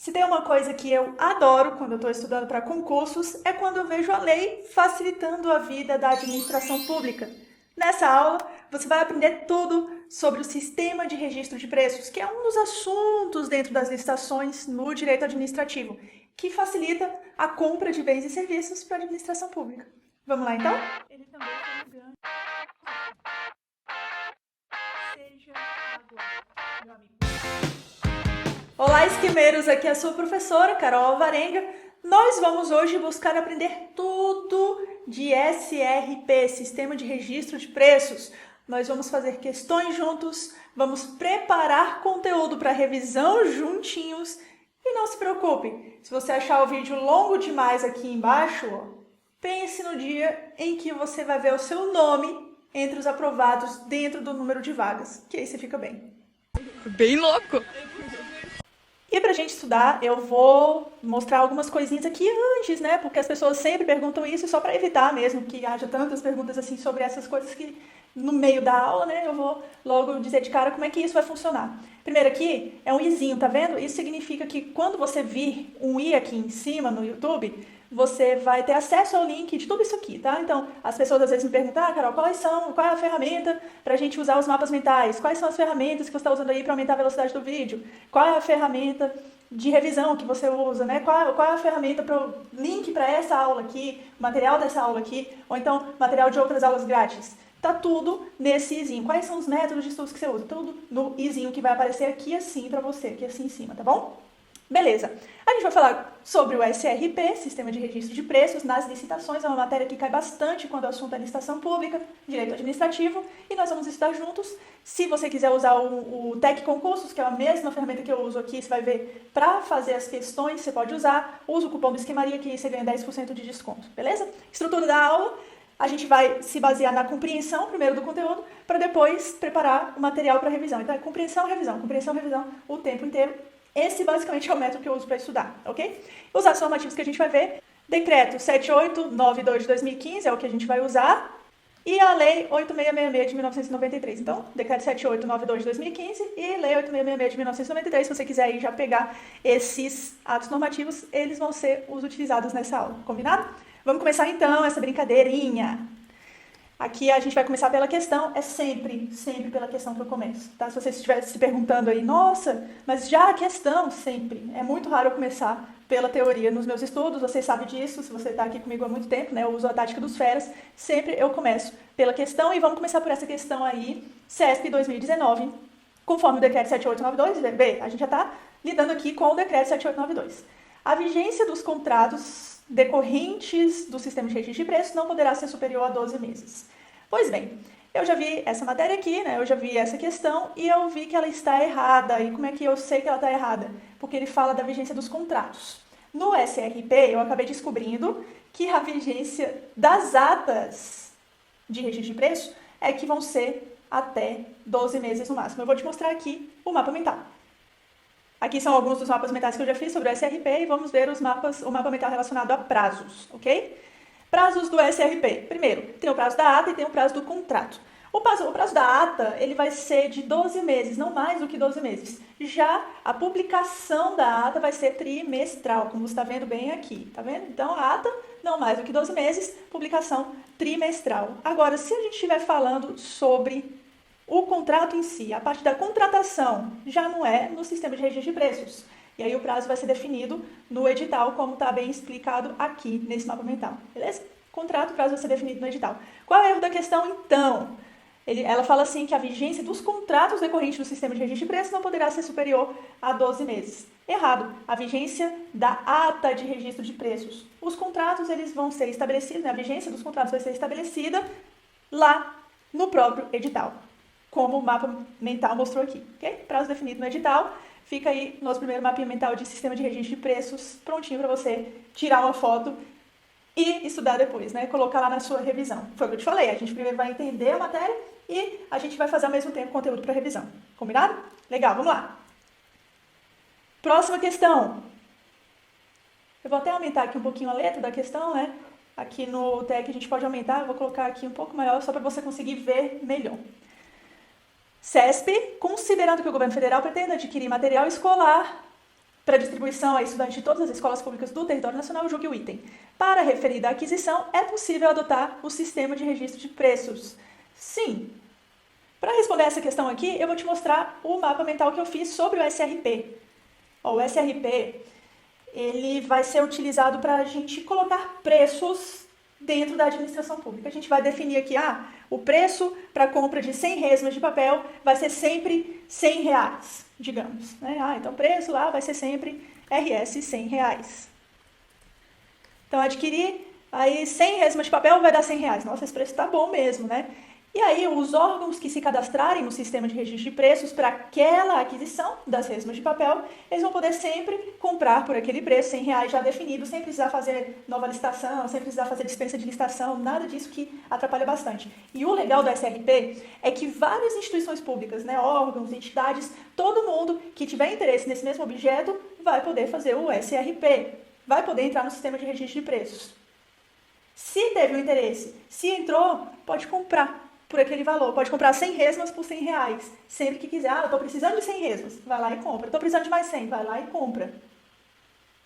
Se tem uma coisa que eu adoro quando eu estou estudando para concursos, é quando eu vejo a lei facilitando a vida da administração pública. Nessa aula, você vai aprender tudo sobre o sistema de registro de preços, que é um dos assuntos dentro das licitações no direito administrativo, que facilita a compra de bens e serviços para a administração pública. Vamos lá, então? Ele também foi um grande... Seja água, meu amigo. Olá, esquimeiros! Aqui é a sua professora, Carol Alvarenga. Nós vamos hoje buscar aprender tudo de SRP, Sistema de Registro de Preços. Nós vamos fazer questões juntos, vamos preparar conteúdo para revisão juntinhos. E não se preocupe, se você achar o vídeo longo demais aqui embaixo, pense no dia em que você vai ver o seu nome entre os aprovados dentro do número de vagas, que aí você fica bem. Bem louco! E pra gente estudar, eu vou mostrar algumas coisinhas aqui antes, né? Porque as pessoas sempre perguntam isso, só para evitar mesmo que haja tantas perguntas assim sobre essas coisas que no meio da aula, né? Eu vou logo dizer de cara como é que isso vai funcionar. Primeiro aqui é um izinho, tá vendo? Isso significa que quando você vir um i aqui em cima no YouTube, você vai ter acesso ao link de tudo isso aqui, tá? Então, as pessoas às vezes me perguntam, Carol, qual é a ferramenta para a gente usar os mapas mentais? Quais são as ferramentas que você está usando aí para aumentar a velocidade do vídeo? Qual é a ferramenta de revisão que você usa, né? Qual é a ferramenta para o link para essa aula aqui, material dessa aula aqui, ou então material de outras aulas grátis? Tá tudo nesse izinho. Quais são os métodos de estudos que você usa? Tudo no izinho que vai aparecer aqui assim para você, aqui assim em cima, tá bom? Beleza. A gente vai falar sobre o SRP, Sistema de Registro de Preços, nas licitações. É uma matéria que cai bastante quando o assunto é licitação pública, direito administrativo, e nós vamos estudar juntos. Se você quiser usar o Tec Concursos, que é a mesma ferramenta que eu uso aqui, você vai ver para fazer as questões, você pode usar. Usa o cupom do Esquemaria, que você ganha 10% de desconto, beleza? Estrutura da aula. A gente vai se basear na compreensão, primeiro, do conteúdo, para depois preparar o material para revisão. Então, é compreensão, revisão, o tempo inteiro. Esse, basicamente, é o método que eu uso para estudar, ok? Os atos normativos que a gente vai ver. Decreto 7892 de 2015 é o que a gente vai usar. E a Lei 8666 de 1993. Então, Decreto 7892 de 2015 e Lei 8666 de 1993. Se você quiser aí já pegar esses atos normativos, eles vão ser os utilizados nessa aula, combinado? Vamos começar, então, essa brincadeirinha. Aqui a gente vai começar pela questão, é sempre pela questão que eu começo, tá? Se você estivesse se perguntando aí, nossa, mas já a questão, sempre. É muito raro eu começar pela teoria nos meus estudos, você sabe disso, se você está aqui comigo há muito tempo, né? Eu uso a tática dos feras, sempre eu começo pela questão e vamos começar por essa questão aí, CESP 2019, conforme o decreto 7892, B, a gente já está lidando aqui com o decreto 7892. A vigência dos contratos decorrentes do sistema de registro de preços não poderá ser superior a 12 meses. Pois bem, eu já vi essa matéria aqui, né? Eu já vi essa questão e eu vi que ela está errada. E como é que eu sei que ela está errada? Porque ele fala da vigência dos contratos. No SRP, eu acabei descobrindo que a vigência das atas de registro de preço é que vão ser até 12 meses no máximo. Eu vou te mostrar aqui o mapa mental. Aqui são alguns dos mapas mentais que eu já fiz sobre o SRP e vamos ver o mapa mental relacionado a prazos, ok? Prazos do SRP. Primeiro, tem o prazo da ata e tem o prazo do contrato. O prazo da ata, ele vai ser de 12 meses, não mais do que 12 meses. Já a publicação da ata vai ser trimestral, como você está vendo bem aqui, tá vendo? Então, a ata, não mais do que 12 meses, publicação trimestral. Agora, se a gente estiver falando sobre o contrato em si, a parte da contratação, já não é no sistema de registro de preços. E aí o prazo vai ser definido no edital, como está bem explicado aqui nesse mapa mental. Beleza? Contrato, o prazo vai ser definido no edital. Qual é o erro da questão, então? Ela fala assim que a vigência dos contratos decorrentes do sistema de registro de preços não poderá ser superior a 12 meses. Errado. A vigência da ata de registro de preços. Os contratos, eles vão ser estabelecidos, né? A vigência dos contratos vai ser estabelecida lá no próprio edital, como o mapa mental mostrou aqui, ok? Prazo definido no edital. Fica aí nosso primeiro mapinha mental de sistema de registro de preços, prontinho para você tirar uma foto e estudar depois, né? Colocar lá na sua revisão. Foi o que eu te falei, a gente primeiro vai entender a matéria e a gente vai fazer ao mesmo tempo conteúdo para revisão. Combinado? Legal, vamos lá. Próxima questão. Eu vou até aumentar aqui um pouquinho a letra da questão, né? Aqui no TEC a gente pode aumentar, eu vou colocar aqui um pouco maior só para você conseguir ver melhor. CESP, considerando que o governo federal pretende adquirir material escolar para distribuição a estudantes de todas as escolas públicas do território nacional, julgue o item. Para a referida aquisição, é possível adotar o sistema de registro de preços? Sim. Para responder essa questão aqui, eu vou te mostrar o mapa mental que eu fiz sobre o SRP. O SRP, ele vai ser utilizado para a gente colocar preços dentro da administração pública. A gente vai definir aqui, o preço para compra de 100 resmas de papel vai ser sempre R$100, digamos. Né? Então o preço lá vai ser sempre RS R$100. Então adquirir aí 100 resmas de papel vai dar R$100. Nossa, esse preço está bom mesmo, né? E aí, os órgãos que se cadastrarem no sistema de registro de preços para aquela aquisição das resmas de papel, eles vão poder sempre comprar por aquele preço, R$100 já definido, sem precisar fazer nova licitação, sem precisar fazer dispensa de licitação, nada disso que atrapalha bastante. E o legal do SRP é que várias instituições públicas, né, órgãos, entidades, todo mundo que tiver interesse nesse mesmo objeto vai poder fazer o SRP, vai poder entrar no sistema de registro de preços. Se teve um interesse, se entrou, pode comprar por aquele valor. Pode comprar 100 resmas por R$100. Sempre que quiser. Eu estou precisando de 100 resmas. Vai lá e compra. Estou precisando de mais 100. Vai lá e compra.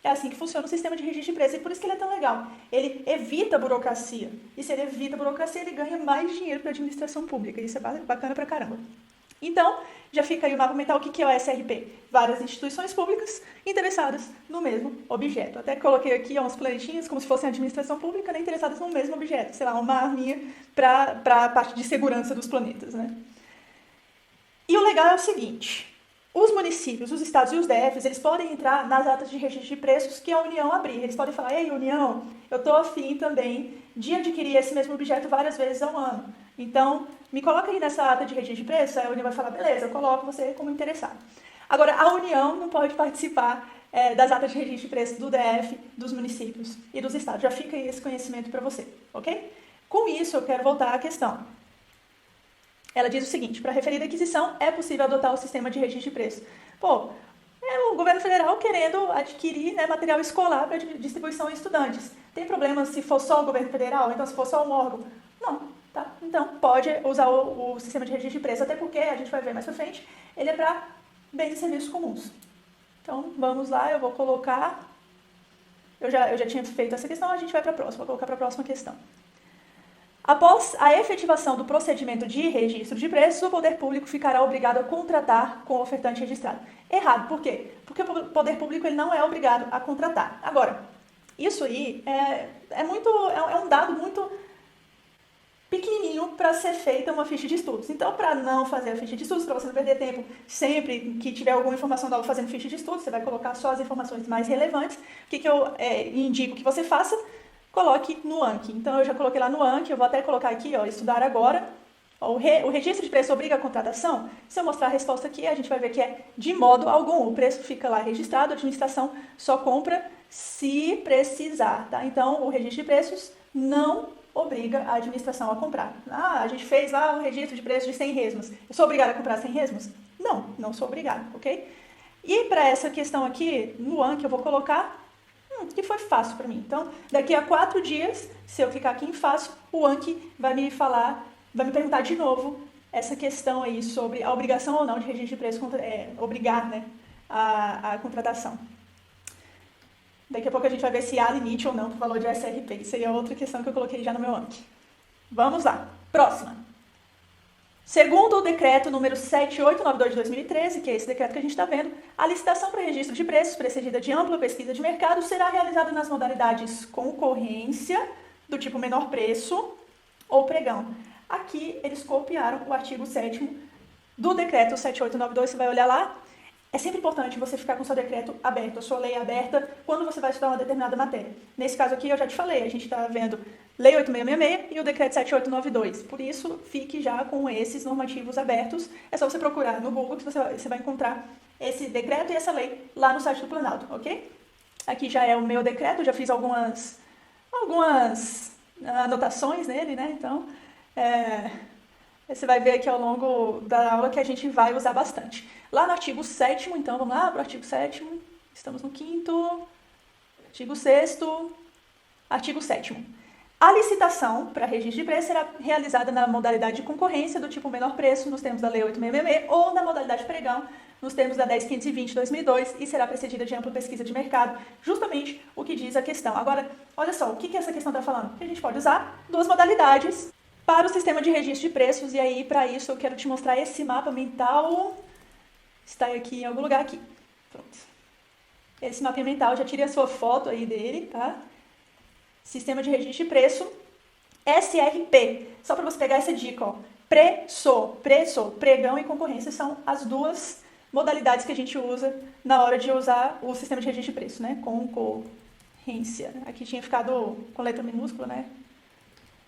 É assim que funciona o sistema de registro de preços. E por isso que ele é tão legal. Ele evita a burocracia. E se ele evita a burocracia, ele ganha mais dinheiro para a administração pública. Isso é bacana pra caramba. Então, já fica aí o mapa mental. O que é o SRP? Várias instituições públicas interessadas no mesmo objeto. Até coloquei aqui uns planetinhos, como se fossem a administração pública, né, interessadas no mesmo objeto. Sei lá, uma arminha para a parte de segurança dos planetas, né? E o legal é o seguinte. Os municípios, os estados e os DFs, eles podem entrar nas atas de registro de preços que a União abrir. Eles podem falar, ei, União, eu estou afim também de adquirir esse mesmo objeto várias vezes ao ano. Então, me coloca aí nessa ata de registro de preços. Aí a União vai falar, beleza, eu coloco você como interessado. Agora, a União não pode participar das atas de registro de preços do DF, dos municípios e dos estados. Já fica aí esse conhecimento para você, ok? Com isso, eu quero voltar à questão. Ela diz o seguinte, para a referida aquisição, é possível adotar o sistema de registro de preços. Pô, é o governo federal querendo adquirir, né, material escolar para distribuição a estudantes. Tem problema se for só o governo federal? Então, se for só um órgão? Não, tá? Então, pode usar o sistema de registro de preços, até porque, a gente vai ver mais para frente, ele é para bens e serviços comuns. Então, vamos lá, eu vou colocar... Eu já tinha feito essa questão, a gente vai para a próxima, vou colocar para a próxima questão. Após a efetivação do procedimento de registro de preços, o poder público ficará obrigado a contratar com o ofertante registrado. Errado, por quê? Porque o poder público ele não é obrigado a contratar. Agora, isso aí é um dado muito pequenininho para ser feita uma ficha de estudos. Então, para não fazer a ficha de estudos, para você não perder tempo, sempre que tiver alguma informação nova fazendo ficha de estudos, você vai colocar só as informações mais relevantes. O que eu indico que você faça? Coloque no Anki. Então, eu já coloquei lá no Anki, eu vou até colocar aqui, estudar agora. O registro de preço obriga a contratação? Se eu mostrar a resposta aqui, a gente vai ver que é de modo algum. O preço fica lá registrado, a administração só compra se precisar, tá? Então, o registro de preços não obriga a administração a comprar. A gente fez lá um registro de preço de 100 resmas. Eu sou obrigada a comprar 100 resmas? Não sou obrigada, ok? E para essa questão aqui, no Anki, eu vou colocar... que foi fácil para mim. Então, daqui a 4 dias, se eu ficar aqui em fácil, o Anki vai me perguntar de novo essa questão aí sobre a obrigação ou não de registro de preço, obrigar, né, a contratação. Daqui a pouco a gente vai ver se há limite ou não para o valor de SRP. Isso aí é outra questão que eu coloquei já no meu Anki. Vamos lá. Próxima. Segundo o decreto número 7892 de 2013, que é esse decreto que a gente está vendo, a licitação para registro de preços, precedida de ampla pesquisa de mercado, será realizada nas modalidades concorrência, do tipo menor preço, ou pregão. Aqui eles copiaram o artigo 7º do decreto 7892, você vai olhar lá. É sempre importante você ficar com o seu decreto aberto, a sua lei aberta, quando você vai estudar uma determinada matéria. Nesse caso aqui, eu já te falei, a gente está vendo Lei 8666 e o Decreto 7892. Por isso, fique já com esses normativos abertos. É só você procurar no Google que você vai encontrar esse decreto e essa lei lá no site do Planalto, ok? Aqui já é o meu decreto, já fiz algumas anotações nele, né? Então, você vai ver aqui ao longo da aula que a gente vai usar bastante. Lá no artigo 7º, então, vamos lá para o artigo 7º, estamos no 5º, artigo 6º, artigo 7º. A licitação para registro de preço será realizada na modalidade de concorrência do tipo menor preço, nos termos da Lei 8666, ou na modalidade pregão, nos termos da 10.520/2002 e será precedida de ampla pesquisa de mercado, justamente o que diz a questão. Agora, olha só, o que essa questão está falando? Que a gente pode usar duas modalidades para o sistema de registro de preços, e aí, para isso, eu quero te mostrar esse mapa mental. Está aqui em algum lugar aqui. Pronto. Esse mapa mental, já tirei a sua foto aí dele, tá? Sistema de registro de preço, SRP. Só para você pegar essa dica, ó. Preço, pregão e concorrência são as duas modalidades que a gente usa na hora de usar o sistema de registro de preço, né? Concorrência. Aqui tinha ficado com letra minúscula, né?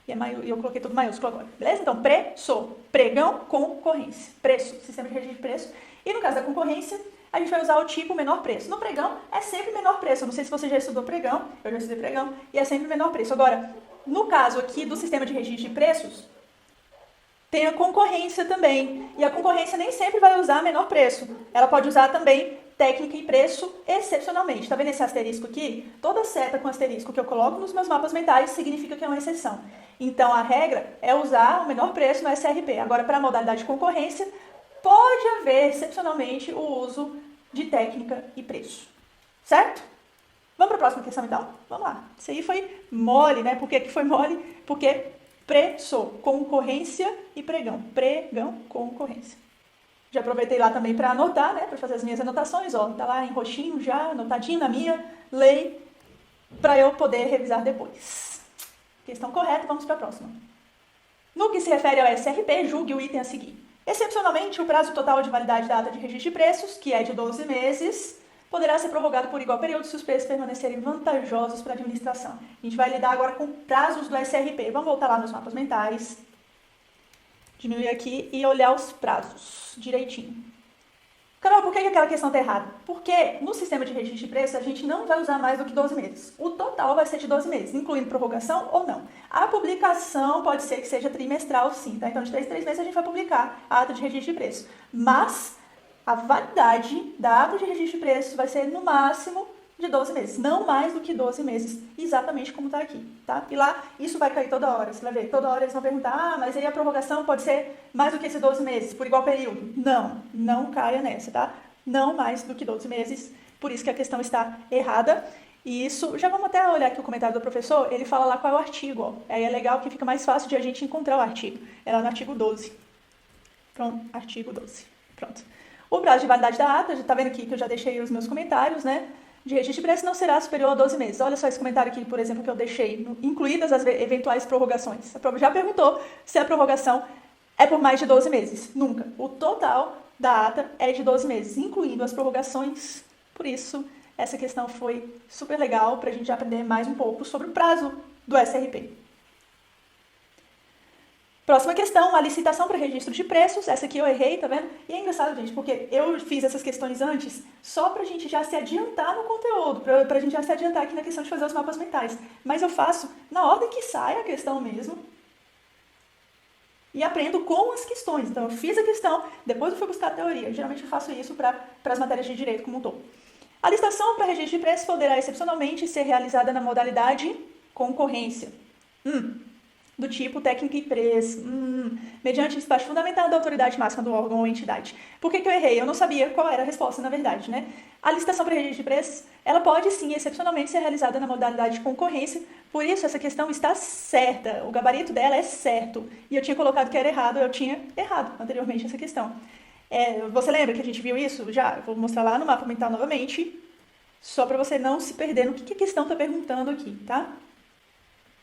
E eu coloquei tudo maiúsculo agora. Beleza? Então, preço, pregão, concorrência. Preço, sistema de registro de preço. E no caso da concorrência, a gente vai usar o tipo menor preço. No pregão, é sempre menor preço. Eu não sei se você já estudou pregão, eu já estudei pregão, e é sempre menor preço. Agora, no caso aqui do sistema de registro de preços, tem a concorrência também. E a concorrência nem sempre vai usar menor preço. Ela pode usar também técnica e preço excepcionalmente. Tá vendo esse asterisco aqui? Toda seta com asterisco que eu coloco nos meus mapas mentais significa que é uma exceção. Então, a regra é usar o menor preço no SRP. Agora, para a modalidade de concorrência, pode haver, excepcionalmente, o uso de técnica e preço. Certo? Vamos para a próxima questão, então? Vamos lá. Isso aí foi mole, né? Por que foi mole? Porque preço, concorrência e pregão. Pregão, concorrência. Já aproveitei lá também para anotar, né? Para fazer as minhas anotações, ó. Tá lá em roxinho já, anotadinho na minha lei, para eu poder revisar depois. Questão correta, vamos para a próxima. No que se refere ao SRP, julgue o item a seguir. Excepcionalmente, o prazo total de validade da ata de registro de preços, que é de 12 meses, poderá ser prorrogado por igual período se os preços permanecerem vantajosos para a administração. A gente vai lidar agora com prazos do SRP. Vamos voltar lá nos mapas mentais, diminuir aqui e olhar os prazos direitinho. Carol, por que aquela questão está errada? Porque no sistema de registro de preços a gente não vai usar mais do que 12 meses. O total vai ser de 12 meses, incluindo prorrogação ou não. A publicação pode ser que seja trimestral, sim, tá? Então, de 3 em 3 meses a gente vai publicar a ata de registro de preços. Mas a validade da ata de registro de preços vai ser, no máximo, de 12 meses. Não mais do que 12 meses, exatamente como está aqui, tá? E lá, isso vai cair toda hora, você vai ver. Toda hora eles vão perguntar, mas aí a prorrogação pode ser mais do que esses 12 meses, por igual período. Não caia nessa, tá? Não mais do que 12 meses, por isso que a questão está errada. E isso, já vamos até olhar aqui o comentário do professor, ele fala lá qual é o artigo, ó. Aí é legal que fica mais fácil de a gente encontrar o artigo. É lá no artigo 12. Pronto, artigo 12. Pronto. O prazo de validade da ata, já tá vendo aqui que eu já deixei os meus comentários, né? De registro de preço não será superior a 12 meses. Olha só esse comentário aqui, por exemplo, que eu deixei, incluídas as eventuais prorrogações. A prova já perguntou se a prorrogação é por mais de 12 meses. Nunca. O total da ata é de 12 meses, incluindo as prorrogações. Por isso, essa questão foi super legal para a gente aprender mais um pouco sobre o prazo do SRP. Próxima questão, a licitação para registro de preços. Essa aqui eu errei, tá vendo? E é engraçado, gente, porque eu fiz essas questões antes só pra gente já se adiantar no conteúdo, pra gente já se adiantar aqui na questão de fazer os mapas mentais. Mas eu faço na ordem que sai a questão mesmo e aprendo com as questões. Então, eu fiz a questão, depois eu fui buscar a teoria. Geralmente eu faço isso para as matérias de direito como um todo. A licitação para registro de preços poderá excepcionalmente ser realizada na modalidade concorrência. Do tipo técnica e preço, mediante despacho fundamental da autoridade máxima do órgão ou entidade. Por que eu errei? Eu não sabia qual era a resposta, na verdade, né? A licitação para registro de preços, ela pode sim, excepcionalmente, ser realizada na modalidade de concorrência, por isso essa questão está certa, o gabarito dela é certo. E eu tinha colocado que era errado, eu tinha errado anteriormente essa questão. Você lembra que a gente viu isso? Já, eu vou mostrar lá no mapa mental novamente, só para você não se perder no que a questão está perguntando aqui, tá?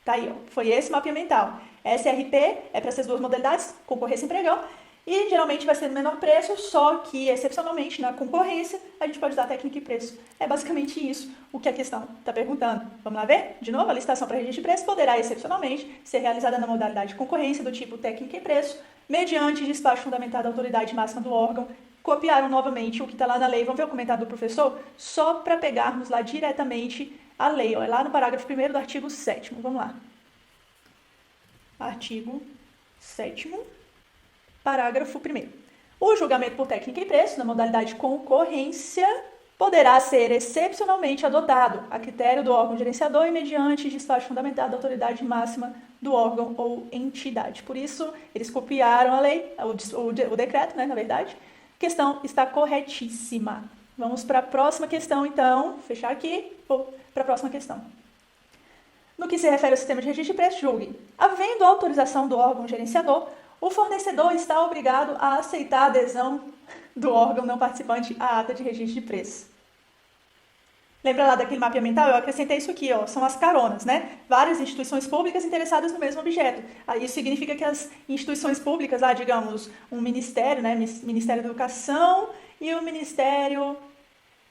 Tá aí, ó. Foi esse mapa mental. SRP é para essas duas modalidades, concorrência e pregão, e geralmente vai ser no menor preço, só que, excepcionalmente, na concorrência, a gente pode usar técnica e preço. É basicamente isso o que a questão está perguntando. Vamos lá ver? De novo, a licitação para registro de preço poderá, excepcionalmente, ser realizada na modalidade de concorrência do tipo técnica e preço, mediante despacho fundamentado da autoridade máxima do órgão. Copiaram novamente o que está lá na lei. Vamos ver o comentário do professor? Só para pegarmos lá diretamente a lei, ó, é lá no parágrafo 1º do artigo 7º. Vamos lá. Artigo 7º, parágrafo 1º. O julgamento por técnica e preço, na modalidade de concorrência, poderá ser excepcionalmente adotado a critério do órgão gerenciador e mediante despacho fundamentado da autoridade máxima do órgão ou entidade. Por isso, eles copiaram a lei, o decreto, né, na verdade, Questão está corretíssima. Vamos para a próxima questão, então. Fechar aqui. Vou para a próxima questão. No que se refere ao sistema de registro de preço, julgue. Havendo autorização do órgão gerenciador, o fornecedor está obrigado a aceitar a adesão do órgão não participante à ata de registro de preço. Lembra lá daquele mapa mental? Eu acrescentei isso aqui, ó, são as caronas, né? Várias instituições públicas interessadas no mesmo objeto. Isso significa que as instituições públicas, lá, digamos, um ministério, né? Ministério da Educação e o Ministério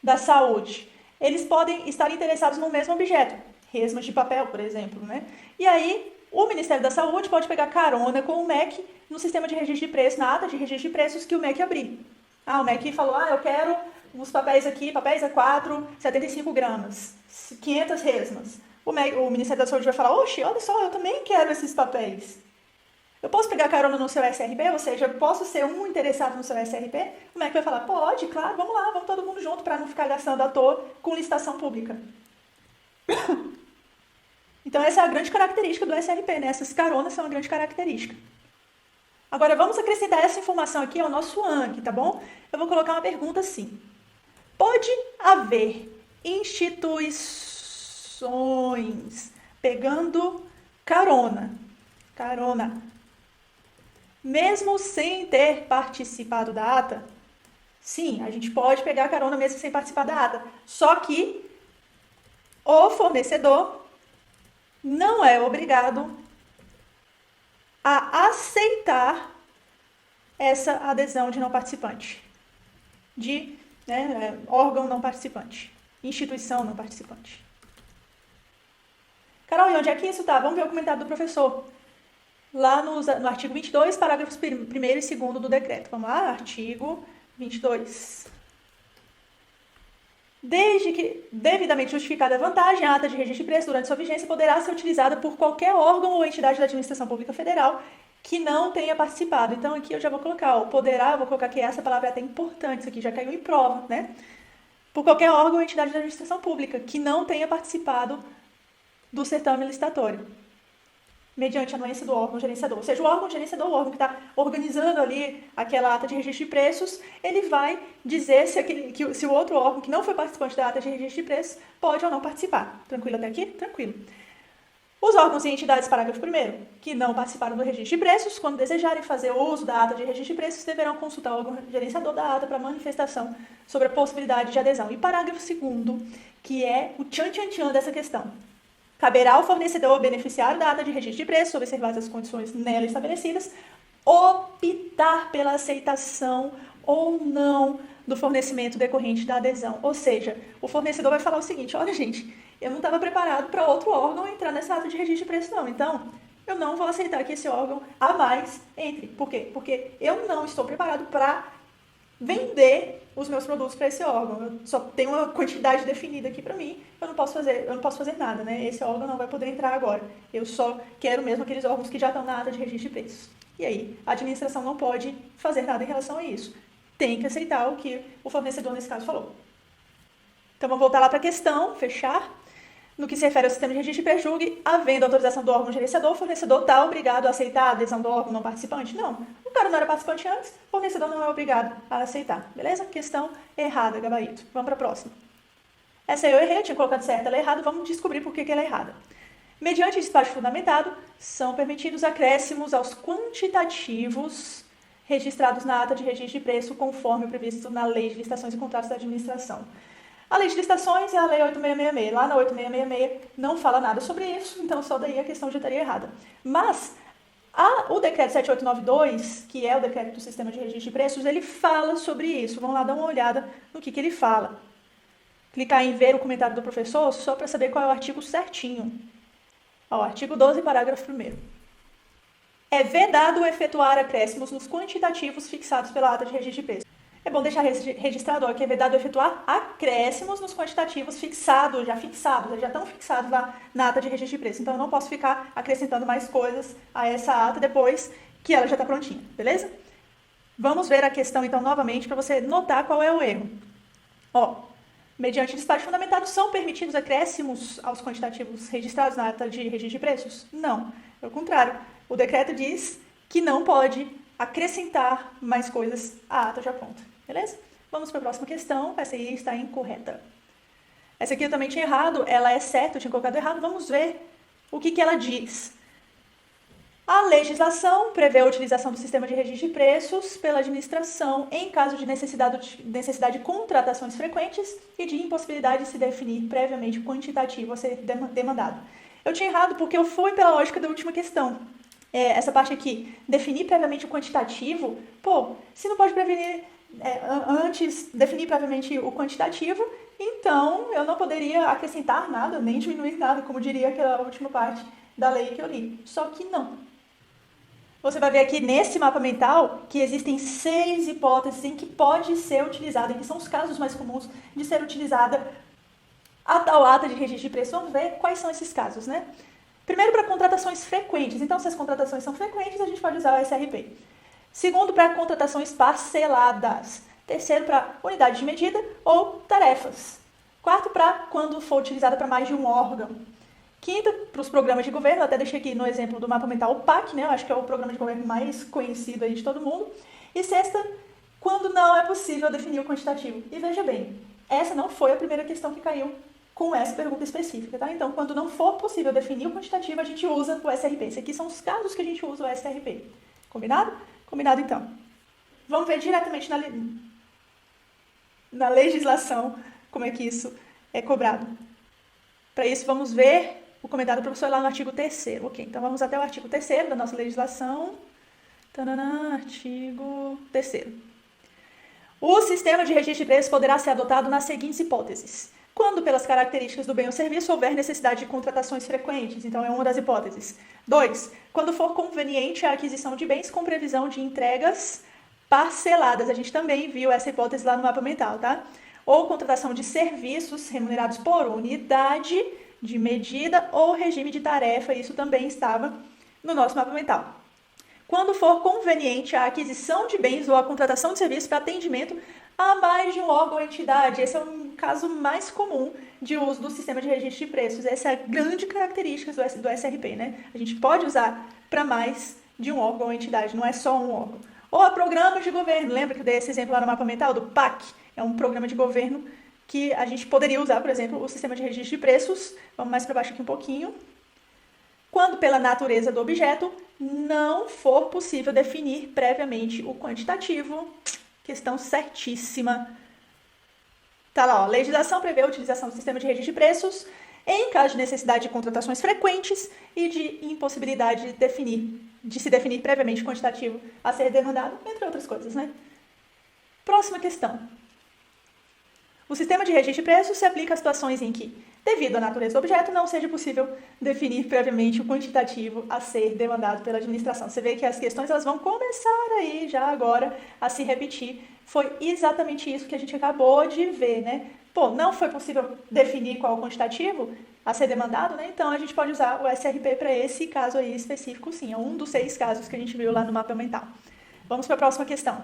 da Saúde, eles podem estar interessados no mesmo objeto, resmas de papel, por exemplo, né? E aí, o Ministério da Saúde pode pegar carona com o MEC no sistema de registro de preço, na ata de registro de preços que o MEC abrir. O MEC falou, eu quero uns papéis aqui, papéis A4, 75 gramas, 500 resmas. O Ministério da Saúde vai falar, oxe, olha só, eu também quero esses papéis. Eu posso pegar carona no seu SRP, ou seja, eu posso ser um interessado no seu SRP? O MEC vai falar, pode, claro, vamos lá, vamos todo mundo junto para não ficar gastando à toa com licitação pública. Então essa é a grande característica do SRP, né? Essas caronas são uma grande característica. Agora vamos acrescentar essa informação aqui ao nosso ANC, tá bom? Eu vou colocar uma pergunta assim. Pode haver instituições pegando carona, mesmo sem ter participado da ata? Sim, a gente pode pegar carona mesmo sem participar da ata. Só que o fornecedor não é obrigado a aceitar essa adesão de não participante, de órgão não participante, instituição não participante. Carol, e onde é que isso está? Vamos ver o comentário do professor. Lá no artigo 22, parágrafos 1º e 2º do decreto. Vamos lá, artigo 22. Desde que devidamente justificada a vantagem, a ata de registro de preço durante sua vigência poderá ser utilizada por qualquer órgão ou entidade da administração pública federal que não tenha participado. Então aqui eu já vou colocar o poderá, eu vou colocar que essa palavra é até importante, isso aqui já caiu em prova, né? Por qualquer órgão ou entidade da administração pública que não tenha participado do certame licitatório, mediante a anuência do órgão gerenciador. Ou seja, o órgão gerenciador, o órgão que está organizando ali aquela ata de registro de preços, ele vai dizer se o outro órgão que não foi participante da ata de registro de preços pode ou não participar. Tranquilo até aqui? Tranquilo. Os órgãos e entidades, parágrafo 1º, que não participaram do registro de preços, quando desejarem fazer uso da ata de registro de preços, deverão consultar o órgão gerenciador da ata para manifestação sobre a possibilidade de adesão. E parágrafo 2º, que é o tchan-tchan-tchan dessa questão. Caberá ao fornecedor beneficiário da ata de registro de preços, observadas as condições nela estabelecidas, optar pela aceitação ou não do fornecimento decorrente da adesão. Ou seja, o fornecedor vai falar o seguinte, olha gente, eu não estava preparado para outro órgão entrar nessa ata de registro de preços não, então eu não vou aceitar que esse órgão a mais entre. Por quê? Porque eu não estou preparado para vender os meus produtos para esse órgão. Eu só tenho uma quantidade definida aqui para mim, eu não posso fazer nada, né? Esse órgão não vai poder entrar agora. Eu só quero mesmo aqueles órgãos que já estão na ata de registro de preços. E aí, a administração não pode fazer nada em relação a isso. Tem que aceitar o que o fornecedor, nesse caso, falou. Então, vamos voltar lá para a questão, fechar. No que se refere ao sistema de registro de pré-julgue, havendo autorização do órgão gerenciador, o fornecedor está obrigado a aceitar a adesão do órgão não participante? Não. O cara não era participante antes, o fornecedor não é obrigado a aceitar. Beleza? Questão errada, gabarito. Vamos para a próxima. Essa eu errei, eu tinha colocado certa, ela é errada, vamos descobrir por que ela é errada. Mediante despacho fundamentado, são permitidos acréscimos aos quantitativos registrados na ata de registro de preço, conforme o previsto na Lei de Licitações e Contratos da Administração. A Lei de Licitações é a Lei 8666. Lá na 8666 não fala nada sobre isso, então só daí a questão já estaria errada. Mas o decreto 7892, que é o decreto do Sistema de Registro de Preços, ele fala sobre isso. Vamos lá dar uma olhada no que ele fala. Clicar em ver o comentário do professor só para saber qual é o artigo certinho. Artigo 12, parágrafo 1º. É vedado efetuar acréscimos nos quantitativos fixados pela ata de registro de preços. É bom deixar registrado que é vedado efetuar acréscimos nos quantitativos fixados, eles já estão fixados lá na ata de registro de preços. Então, eu não posso ficar acrescentando mais coisas a essa ata depois que ela já está prontinha, beleza? Vamos ver a questão, então, novamente, para você notar qual é o erro. Mediante despacho fundamentado, são permitidos acréscimos aos quantitativos registrados na ata de registro de preços? Não, pelo contrário. O decreto diz que não pode acrescentar mais coisas à ata já pronta. Beleza? Vamos para a próxima questão. Essa aí está incorreta. Essa aqui eu também tinha errado, ela é certa, eu tinha colocado errado. Vamos ver o que ela diz. A legislação prevê a utilização do sistema de registro de preços pela administração em caso de necessidade de contratações frequentes e de impossibilidade de se definir previamente o quantitativo a ser demandado. Eu tinha errado porque eu fui pela lógica da última questão. Essa parte aqui, definir previamente o quantitativo, se não pode definir previamente o quantitativo, então eu não poderia acrescentar nada, nem diminuir nada, como diria aquela última parte da lei que eu li. Só que não. Você vai ver aqui nesse mapa mental que existem 6 hipóteses em que pode ser utilizada, que são os casos mais comuns de ser utilizada a tal ata de registro de preço. Vamos ver quais são esses casos, né? Primeiro, para contratações frequentes. Então, se as contratações são frequentes, a gente pode usar o SRP. Segundo, para contratações parceladas. Terceiro, para unidade de medida ou tarefas. Quarto, para quando for utilizada para mais de um órgão. Quinta, para os programas de governo. Eu até deixei aqui no exemplo do mapa mental o PAC, né? Eu acho que é o programa de governo mais conhecido aí de todo mundo. E sexta, quando não é possível definir o quantitativo. E veja bem, essa não foi a primeira questão que caiu com essa pergunta específica, tá? Então, quando não for possível definir o quantitativo, a gente usa o SRP. Esses aqui são os casos que a gente usa o SRP. Combinado? Combinado, então. Vamos ver diretamente na legislação como é que isso é cobrado. Para isso, vamos ver o comentário do professor lá no artigo 3º. Ok, então vamos até o artigo 3º da nossa legislação. Artigo 3º. O sistema de registro de preços poderá ser adotado nas seguintes hipóteses. Quando, pelas características do bem ou serviço, houver necessidade de contratações frequentes. Então, é uma das hipóteses. 2. Quando for conveniente a aquisição de bens com previsão de entregas parceladas. A gente também viu essa hipótese lá no mapa mental, tá? Ou contratação de serviços remunerados por unidade de medida ou regime de tarefa. Isso também estava no nosso mapa mental. Quando for conveniente a aquisição de bens ou a contratação de serviços para atendimento a mais de um órgão ou entidade. Esse é um caso mais comum de uso do sistema de registro de preços. Essa é a grande característica do SRP, né? A gente pode usar para mais de um órgão ou entidade, não é só um órgão. Ou a programas de governo. Lembra que eu dei esse exemplo lá no mapa mental do PAC? É um programa de governo que a gente poderia usar, por exemplo, o sistema de registro de preços. Vamos mais para baixo aqui um pouquinho. Quando, pela natureza do objeto, não for possível definir previamente o quantitativo. Questão certíssima. Tá lá, ó. Legislação prevê a utilização do sistema de registro de preços em caso de necessidade de contratações frequentes e de impossibilidade de se definir previamente o quantitativo a ser demandado, entre outras coisas, né? Próxima questão. O sistema de registro de preços se aplica a situações em que, devido à natureza do objeto, não seja possível definir previamente o quantitativo a ser demandado pela administração. Você vê que as questões elas vão começar aí já agora a se repetir. Foi exatamente isso que a gente acabou de ver, né? Não foi possível definir qual o quantitativo a ser demandado, né? Então a gente pode usar o SRP para esse caso aí específico, sim. É um dos 6 casos que a gente viu lá no mapa mental. Vamos para a próxima questão.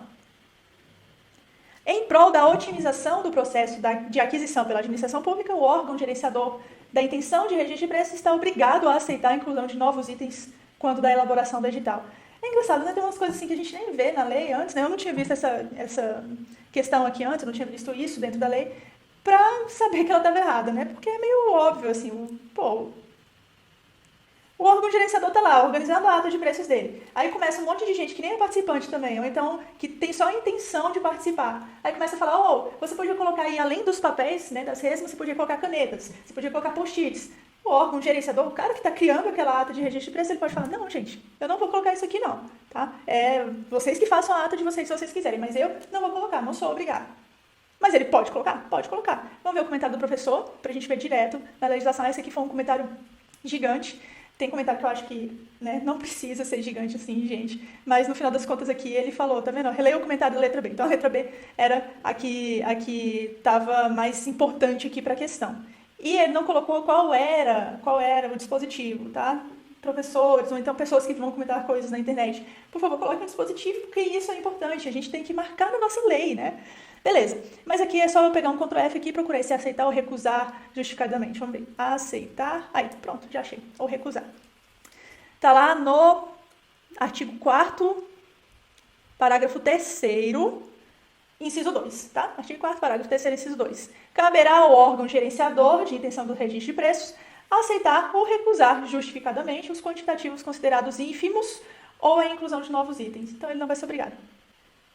Em prol da otimização do processo de aquisição pela administração pública, o órgão gerenciador da intenção de registro de preços está obrigado a aceitar a inclusão de novos itens quando da elaboração do edital. É engraçado, né? Tem umas coisas assim que a gente nem vê na lei antes, né? Eu não tinha visto essa questão aqui antes, eu não tinha visto isso dentro da lei, para saber que ela estava errada, né? Porque é meio óbvio, assim, o órgão gerenciador está lá, organizando a ata de preços dele. Aí começa um monte de gente que nem é participante também, ou então que tem só a intenção de participar. Aí começa a falar, você podia colocar aí, além dos papéis, né, das resmas, você podia colocar canetas, você podia colocar post-its. O órgão gerenciador, o cara que está criando aquela ata de registro de preços, ele pode falar, não, gente, eu não vou colocar isso aqui não, tá? É vocês que façam a ata de vocês se vocês quiserem, mas eu não vou colocar, não sou obrigado. Mas ele pode colocar? Pode colocar. Vamos ver o comentário do professor, para a gente ver direto na legislação. Esse aqui foi um comentário gigante. Tem comentário que eu acho que, né, não precisa ser gigante assim, gente. Mas no final das contas aqui ele falou, tá vendo? Releia o comentário da letra B. Então a letra B era a que estava mais importante aqui para a questão. E ele não colocou qual era o dispositivo, tá? Professores, ou então pessoas que vão comentar coisas na internet. Por favor, coloquem um dispositivo, porque isso é importante. A gente tem que marcar na nossa lei, né? Beleza, mas aqui é só eu pegar um Ctrl F aqui e procurar se aceitar ou recusar justificadamente. Vamos ver. Aceitar. Aí, pronto, já achei. Ou recusar. Tá lá no artigo 4º, parágrafo 3º. Inciso 2, tá? Artigo 4º, parágrafo 3º, inciso 2. Caberá ao órgão gerenciador de intenção do registro de preços aceitar ou recusar justificadamente os quantitativos considerados ínfimos ou a inclusão de novos itens. Então, ele não vai ser obrigado.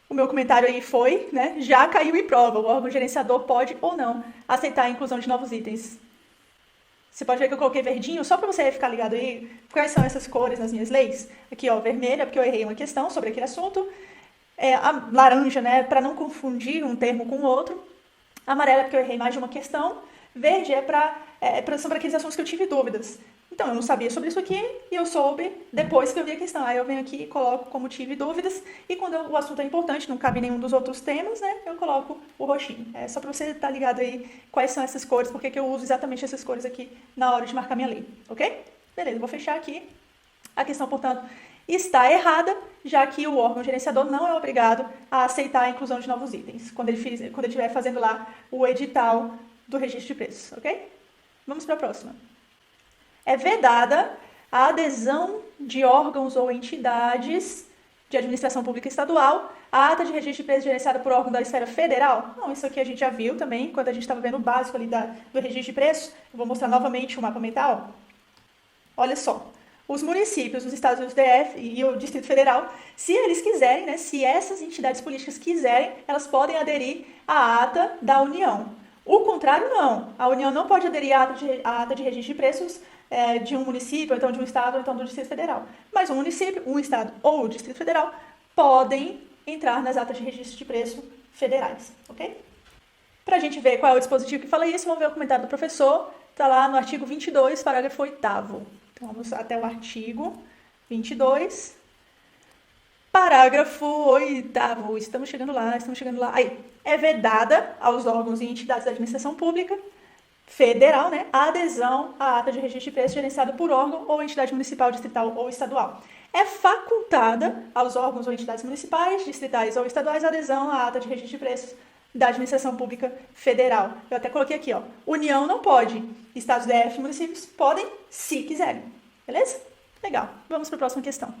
O meu comentário aí foi, né, já caiu em prova. O órgão gerenciador pode ou não aceitar a inclusão de novos itens. Você pode ver que eu coloquei verdinho, só para você ficar ligado aí, quais são essas cores nas minhas leis. Aqui, ó, vermelha, porque eu errei uma questão sobre aquele assunto. A laranja, né, para não confundir um termo com o outro. Amarela, porque eu errei mais de uma questão. Verde são para aqueles assuntos que eu tive dúvidas. Então, eu não sabia sobre isso aqui e eu soube depois que eu vi a questão. Aí eu venho aqui e coloco como tive dúvidas. E quando o assunto é importante, não cabe nenhum dos outros temas, né, eu coloco o roxinho. É só para você estar ligado aí quais são essas cores, porque que eu uso exatamente essas cores aqui na hora de marcar minha lei, ok? Beleza, vou fechar aqui. A questão, portanto, está errada, já que o órgão gerenciador não é obrigado a aceitar a inclusão de novos itens, quando ele estiver fazendo lá o edital do registro de preços, ok? Vamos para a próxima. É vedada a adesão de órgãos ou entidades de administração pública estadual à ata de registro de preços gerenciada por órgão da esfera federal. Não, isso aqui a gente já viu também, quando a gente estava vendo o básico ali do registro de preços. Eu vou mostrar novamente o mapa mental. Olha só. Os municípios, os estados do DF e o Distrito Federal, se eles quiserem, né, se essas entidades políticas quiserem, elas podem aderir à ata da União. O contrário, não. A União não pode aderir à ata de registro de preços de um município, ou então de um estado, ou então do Distrito Federal. Mas um município, um estado ou o Distrito Federal podem entrar nas atas de registro de preço federais, ok? Para a gente ver qual é o dispositivo que fala isso, vamos ver o comentário do professor. Está lá no artigo 22, parágrafo 8º. Então, vamos até o artigo 22, parágrafo 8º. Estamos chegando lá. Aí, é vedada aos órgãos e entidades da administração pública federal, né, a adesão à ata de registro de preços gerenciada por órgão ou entidade municipal, distrital ou estadual. É facultada aos órgãos ou entidades municipais, distritais ou estaduais a adesão à ata de registro de preços da administração pública federal. Eu até coloquei aqui, ó. União não pode. Estados, DF, municípios podem, se quiserem. Beleza? Legal. Vamos para a próxima questão.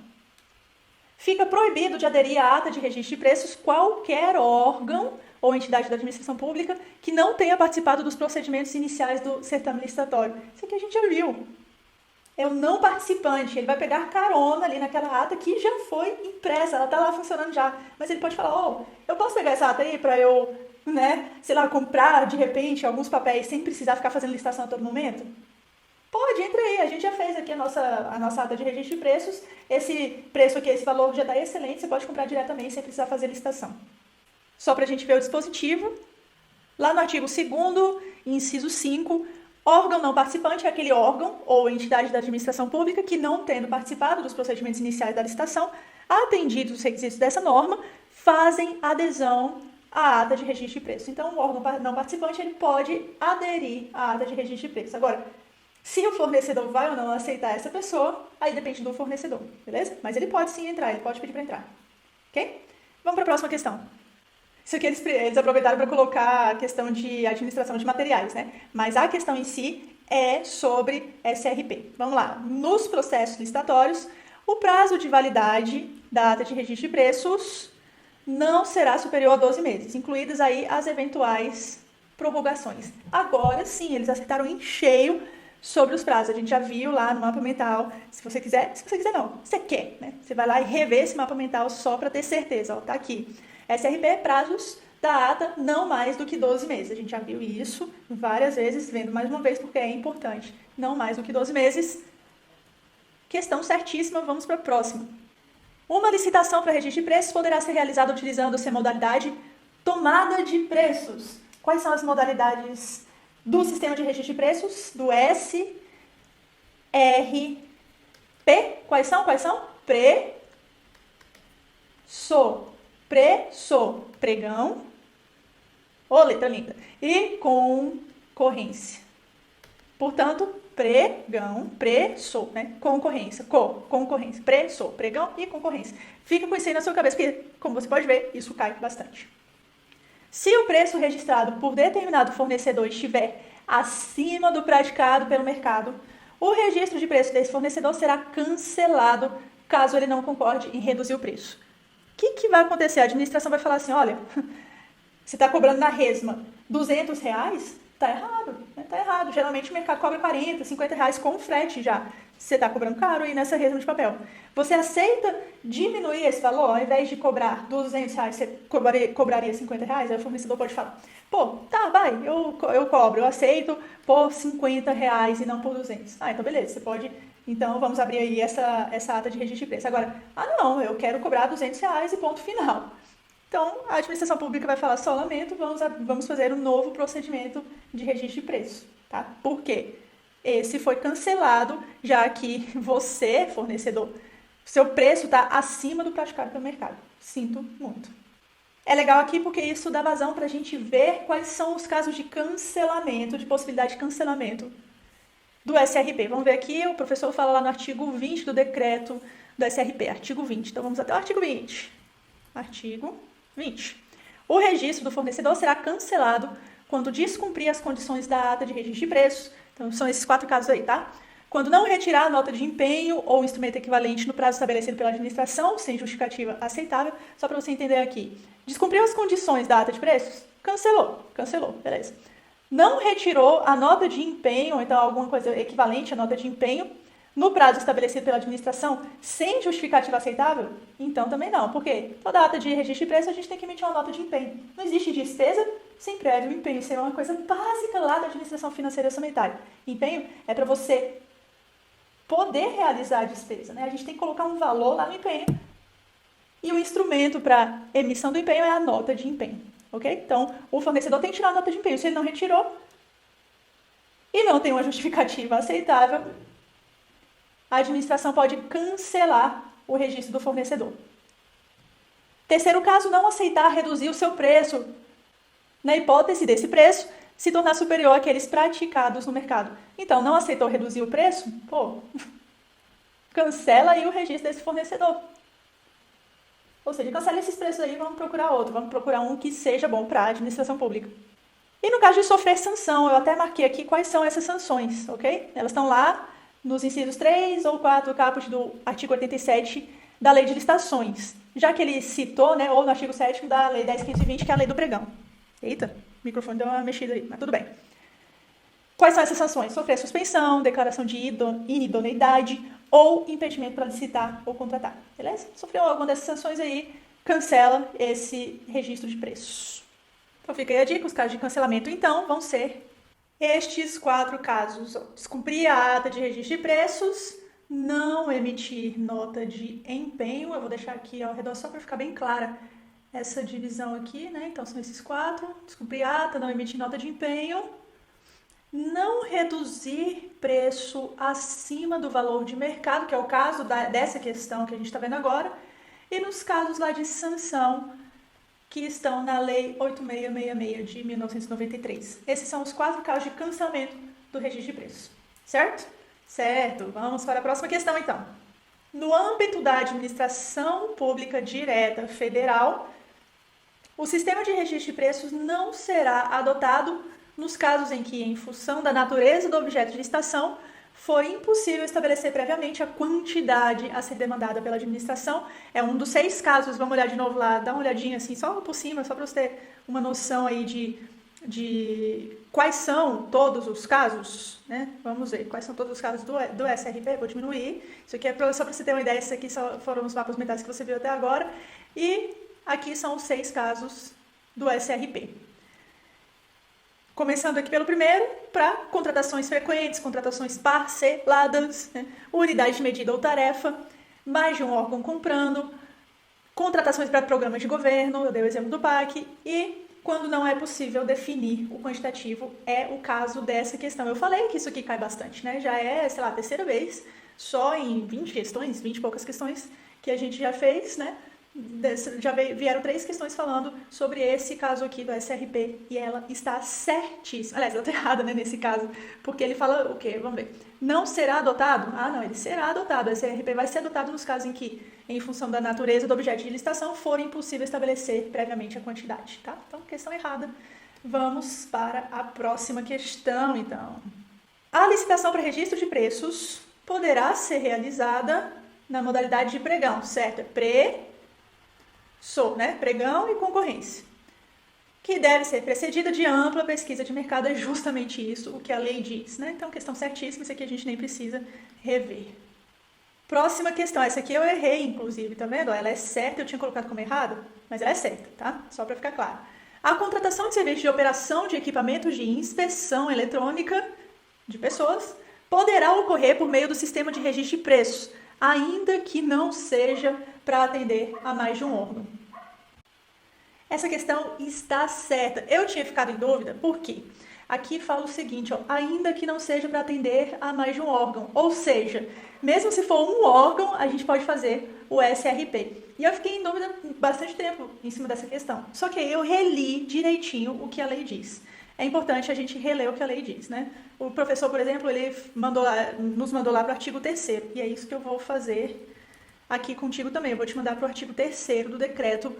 Fica proibido de aderir à ata de registro de preços qualquer órgão ou entidade da administração pública que não tenha participado dos procedimentos iniciais do certame licitatório. Isso aqui a gente já viu. É o não participante. Ele vai pegar carona ali naquela ata que já foi impressa, ela está lá funcionando já. Mas ele pode falar, eu posso pegar essa ata aí para eu, comprar de repente alguns papéis sem precisar ficar fazendo licitação a todo momento? Pode, entra aí. A gente já fez aqui a nossa ata de registro de preços. Esse preço aqui, esse valor já está excelente, você pode comprar diretamente sem precisar fazer licitação. Só para a gente ver o dispositivo. Lá no artigo 2º, inciso 5, órgão não participante é aquele órgão ou entidade da administração pública que, não tendo participado dos procedimentos iniciais da licitação, atendidos os requisitos dessa norma, fazem adesão à ata de registro de preço. Então, o órgão não participante ele pode aderir à ata de registro de preço. Agora, se o fornecedor vai ou não aceitar essa pessoa, aí depende do fornecedor, beleza? Mas ele pode sim entrar, ele pode pedir para entrar. Ok? Vamos para a próxima questão. Isso aqui eles aproveitaram para colocar a questão de administração de materiais, né? Mas a questão em si é sobre SRP. Vamos lá. Nos processos licitatórios, o prazo de validade da ata de registro de preços não será superior a 12 meses, incluídas aí as eventuais prorrogações. Agora sim, eles acertaram em cheio sobre os prazos. A gente já viu lá no mapa mental. Se você quiser não, você quer, né? Você vai lá e rever esse mapa mental só para ter certeza, ó, tá aqui. SRP, prazos da ata não mais do que 12 meses. A gente já viu isso várias vezes, vendo mais uma vez porque é importante. Não mais do que 12 meses. Questão certíssima, vamos para a próxima. Uma licitação para registro de preços poderá ser realizada utilizando-se a modalidade tomada de preços. Quais são as modalidades do sistema de registro de preços? Do SRP. Quais são? Preço, pregão, letra linda, e concorrência. Portanto, pregão, preço, né? Concorrência, concorrência, preço, pregão e concorrência. Fica com isso aí na sua cabeça, porque, como você pode ver, isso cai bastante. Se o preço registrado por determinado fornecedor estiver acima do praticado pelo mercado, o registro de preço desse fornecedor será cancelado caso ele não concorde em reduzir o preço. O que vai acontecer? A administração vai falar assim, olha, Você está cobrando na resma R$200, tá errado, né? Tá errado. Geralmente o mercado cobra R$40, R$50 com frete já. Você está cobrando caro aí nessa resma de papel. Você aceita diminuir esse valor? Ao invés de cobrar R$200, você cobraria R$50? Aí o fornecedor pode falar, pô, tá, vai, eu cobro, eu aceito por R$50 e não por 200. Ah, então beleza, você pode... Então, vamos abrir aí essa ata de registro de preço. Agora, não, eu quero cobrar R$200 e ponto final. Então, a administração pública vai falar, só lamento, vamos fazer um novo procedimento de registro de preço, tá? Por quê? Esse foi cancelado, já que você, fornecedor, seu preço está acima do praticado pelo mercado. Sinto muito. É legal aqui porque isso dá vazão para a gente ver quais são os casos de cancelamento, de possibilidade de cancelamento do SRP. Vamos ver aqui, o professor fala lá no artigo 20 do decreto do SRP, artigo 20. Então, vamos até o artigo 20. Artigo 20. O registro do fornecedor será cancelado quando descumprir as condições da ata de registro de preços. Então, são esses 4 casos aí, tá? Quando não retirar a nota de empenho ou instrumento equivalente no prazo estabelecido pela administração, sem justificativa aceitável, só para você entender aqui. Descumpriu as condições da ata de preços? Cancelou, beleza. Não retirou a nota de empenho, ou então alguma coisa equivalente à nota de empenho, no prazo estabelecido pela administração, sem justificativa aceitável? Então também não, porque toda ata de registro de preço a gente tem que emitir uma nota de empenho. Não existe despesa sem prévio empenho. Isso é uma coisa básica lá da administração financeira e orçamentária. Empenho é para você poder realizar a despesa, né? A gente tem que colocar um valor lá no empenho e o instrumento para emissão do empenho é a nota de empenho, ok? Então, o fornecedor tem que tirar a nota de empenho. Se ele não retirou e não tem uma justificativa aceitável, a administração pode cancelar o registro do fornecedor. Terceiro caso, não aceitar reduzir o seu preço, na hipótese desse preço se tornar superior àqueles praticados no mercado. Então, não aceitou reduzir o preço? Pô, cancela aí o registro desse fornecedor. Ou seja, cancela esses preços aí e vamos procurar outro. Vamos procurar um que seja bom para a administração pública. E no caso de sofrer sanção, eu até marquei aqui quais são essas sanções, ok? Elas estão lá nos incisos 3 ou 4 caput do artigo 87 da Lei de Licitações. Já que ele citou, né, ou no artigo 7º da Lei 10.520, que é a Lei do Pregão. Eita, o microfone deu uma mexida aí, mas tudo bem. Quais são essas sanções? Sofrer suspensão, declaração de inidoneidade ou impedimento para licitar ou contratar. Beleza? Sofreu alguma dessas sanções aí, cancela esse registro de preços. Então fica aí a dica, os casos de cancelamento então vão ser estes 4 casos. Descumprir a ata de registro de preços, não emitir nota de empenho, eu vou deixar aqui ao redor só para ficar bem clara essa divisão aqui, né? Então são esses 4, descumprir a ata, não emitir nota de empenho, não reduzir preço acima do valor de mercado, que é o caso dessa questão que a gente está vendo agora, e nos casos lá de sanção, que estão na Lei 8666 de 1993. Esses são os 4 casos de cancelamento do registro de preços. Certo? Certo. Vamos para a próxima questão, então. No âmbito da administração pública direta federal, o sistema de registro de preços não será adotado nos casos em que, em função da natureza do objeto de licitação, foi impossível estabelecer previamente a quantidade a ser demandada pela administração. É um dos 6 casos, vamos olhar de novo lá, dá uma olhadinha assim, só por cima, só para você ter uma noção aí de quais são todos os casos, né? Vamos ver quais são todos os casos do SRP, vou diminuir. Isso aqui é só para você ter uma ideia, esses aqui só foram os mapas mentais que você viu até agora. E aqui são os 6 casos do SRP. Começando aqui pelo primeiro, para contratações frequentes, contratações parceladas, né? Unidade de medida ou tarefa, mais de um órgão comprando, contratações para programas de governo, eu dei o exemplo do PAC, e quando não é possível definir o quantitativo, é o caso dessa questão. Eu falei que isso aqui cai bastante, né? Já é, sei lá, a terceira vez, só em 20 questões, 20 e poucas questões que a gente já fez, né? Já vieram 3 questões falando sobre esse caso aqui do SRP e ela está certíssima. Aliás, ela está errada, né, nesse caso, porque ele fala o quê? Vamos ver. Não será adotado? Ah, não, ele será adotado. O SRP vai ser adotado nos casos em que, em função da natureza do objeto de licitação, for impossível estabelecer previamente a quantidade, tá? Então, questão errada. Vamos para a próxima questão, então. A licitação para registro de preços poderá ser realizada na modalidade de pregão, certo? Pregão e concorrência. que deve ser precedida de ampla pesquisa de mercado. É justamente isso o que a lei diz, né? Então, questão certíssima, isso aqui a gente nem precisa rever. Próxima questão, essa aqui eu errei, inclusive, tá vendo? Ela é certa, eu tinha colocado como errado, mas ela é certa, tá? Só para ficar claro. A contratação de serviços de operação de equipamentos de inspeção eletrônica de pessoas poderá ocorrer por meio do sistema de registro de preços, ainda que não seja para atender a mais de um órgão. Essa questão está certa. Eu tinha ficado em dúvida, por quê? Aqui fala o seguinte, ó, ainda que não seja para atender a mais de um órgão. Ou seja, mesmo se for um órgão, a gente pode fazer o SRP. E eu fiquei em dúvida bastante tempo em cima dessa questão. Só que aí eu reli direitinho o que a lei diz. É importante a gente reler o que a lei diz, né? O professor, por exemplo, ele nos mandou lá para o artigo 3º. E é isso que eu vou fazer aqui contigo também. Eu vou te mandar para o artigo 3º do decreto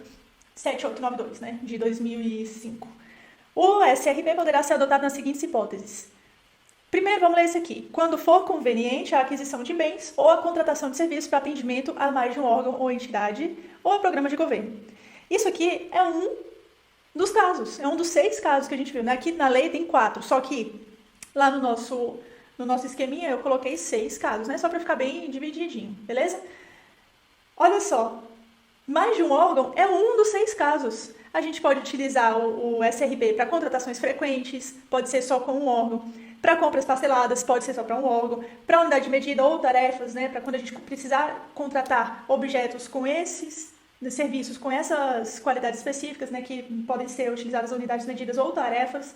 7892, né, de 2005. O SRP poderá ser adotado nas seguintes hipóteses. Primeiro, vamos ler isso aqui. Quando for conveniente a aquisição de bens ou a contratação de serviços para atendimento a mais de um órgão ou entidade ou a programa de governo. Isso aqui é um dos casos, é um dos 6 casos que a gente viu, né? Aqui na lei tem 4, só que lá no nosso esqueminha eu coloquei 6 casos, né? Só para ficar bem divididinho, beleza? Olha só, mais de um órgão é um dos 6 casos. A gente pode utilizar o SRP para contratações frequentes, pode ser só com um órgão. Para compras parceladas, pode ser só para um órgão. Para unidade de medida ou tarefas, né, para quando a gente precisar contratar objetos com esses serviços, com essas qualidades específicas, né, que podem ser utilizadas unidades de medidas ou tarefas.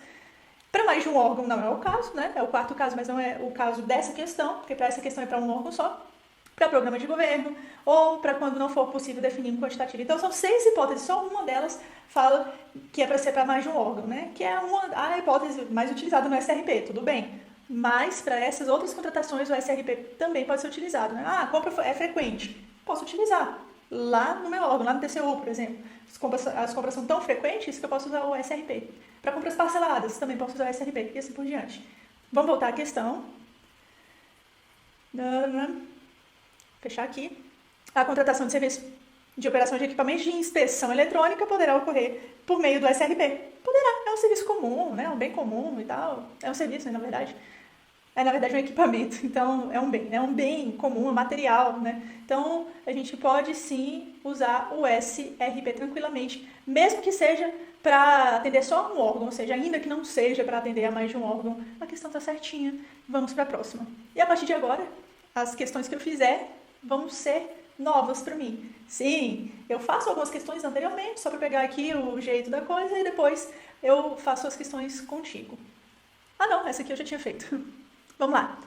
Para mais de um órgão não é o caso, né? É o 4º caso, mas não é o caso dessa questão, porque para essa questão é para um órgão só. Para programa de governo, ou para quando não for possível definir um quantitativo. Então, são 6 hipóteses, só uma delas fala que é para ser para mais de um órgão, né? Que é a hipótese mais utilizada no SRP, tudo bem. Mas, para essas outras contratações, o SRP também pode ser utilizado, né? Ah, a compra é frequente, posso utilizar lá no meu órgão, lá no TCU, por exemplo. As compras são tão frequentes que eu posso usar o SRP. Para compras parceladas, também posso usar o SRP, e assim por diante. Vamos voltar à questão. Fechar aqui. A contratação de serviço de operação de equipamentos de inspeção eletrônica poderá ocorrer por meio do SRP. Poderá, é um serviço comum, né? Um bem comum e tal. É um serviço, né, na verdade. É, na verdade, um equipamento. Então, é um bem comum, um material, né? Então, a gente pode, sim, usar o SRP tranquilamente, mesmo que seja para atender só um órgão, ou seja, ainda que não seja para atender a mais de um órgão. A questão está certinha. Vamos para a próxima. E a partir de agora, as questões que eu fizer vão ser novas para mim. Sim, eu faço algumas questões anteriormente, só para pegar aqui o jeito da coisa, e depois eu faço as questões contigo. Ah não, essa aqui eu já tinha feito. Vamos lá.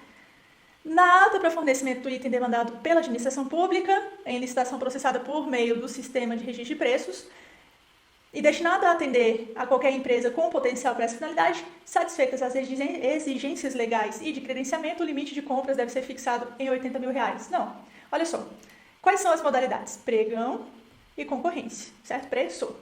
Na ata para fornecimento do item demandado pela administração pública, em licitação processada por meio do sistema de registro de preços, e destinada a atender a qualquer empresa com potencial para essa finalidade, satisfeitas as exigências legais e de credenciamento, o limite de compras deve ser fixado em R$80 mil. Não. Olha só, quais são as modalidades? Pregão e concorrência, certo? Preço.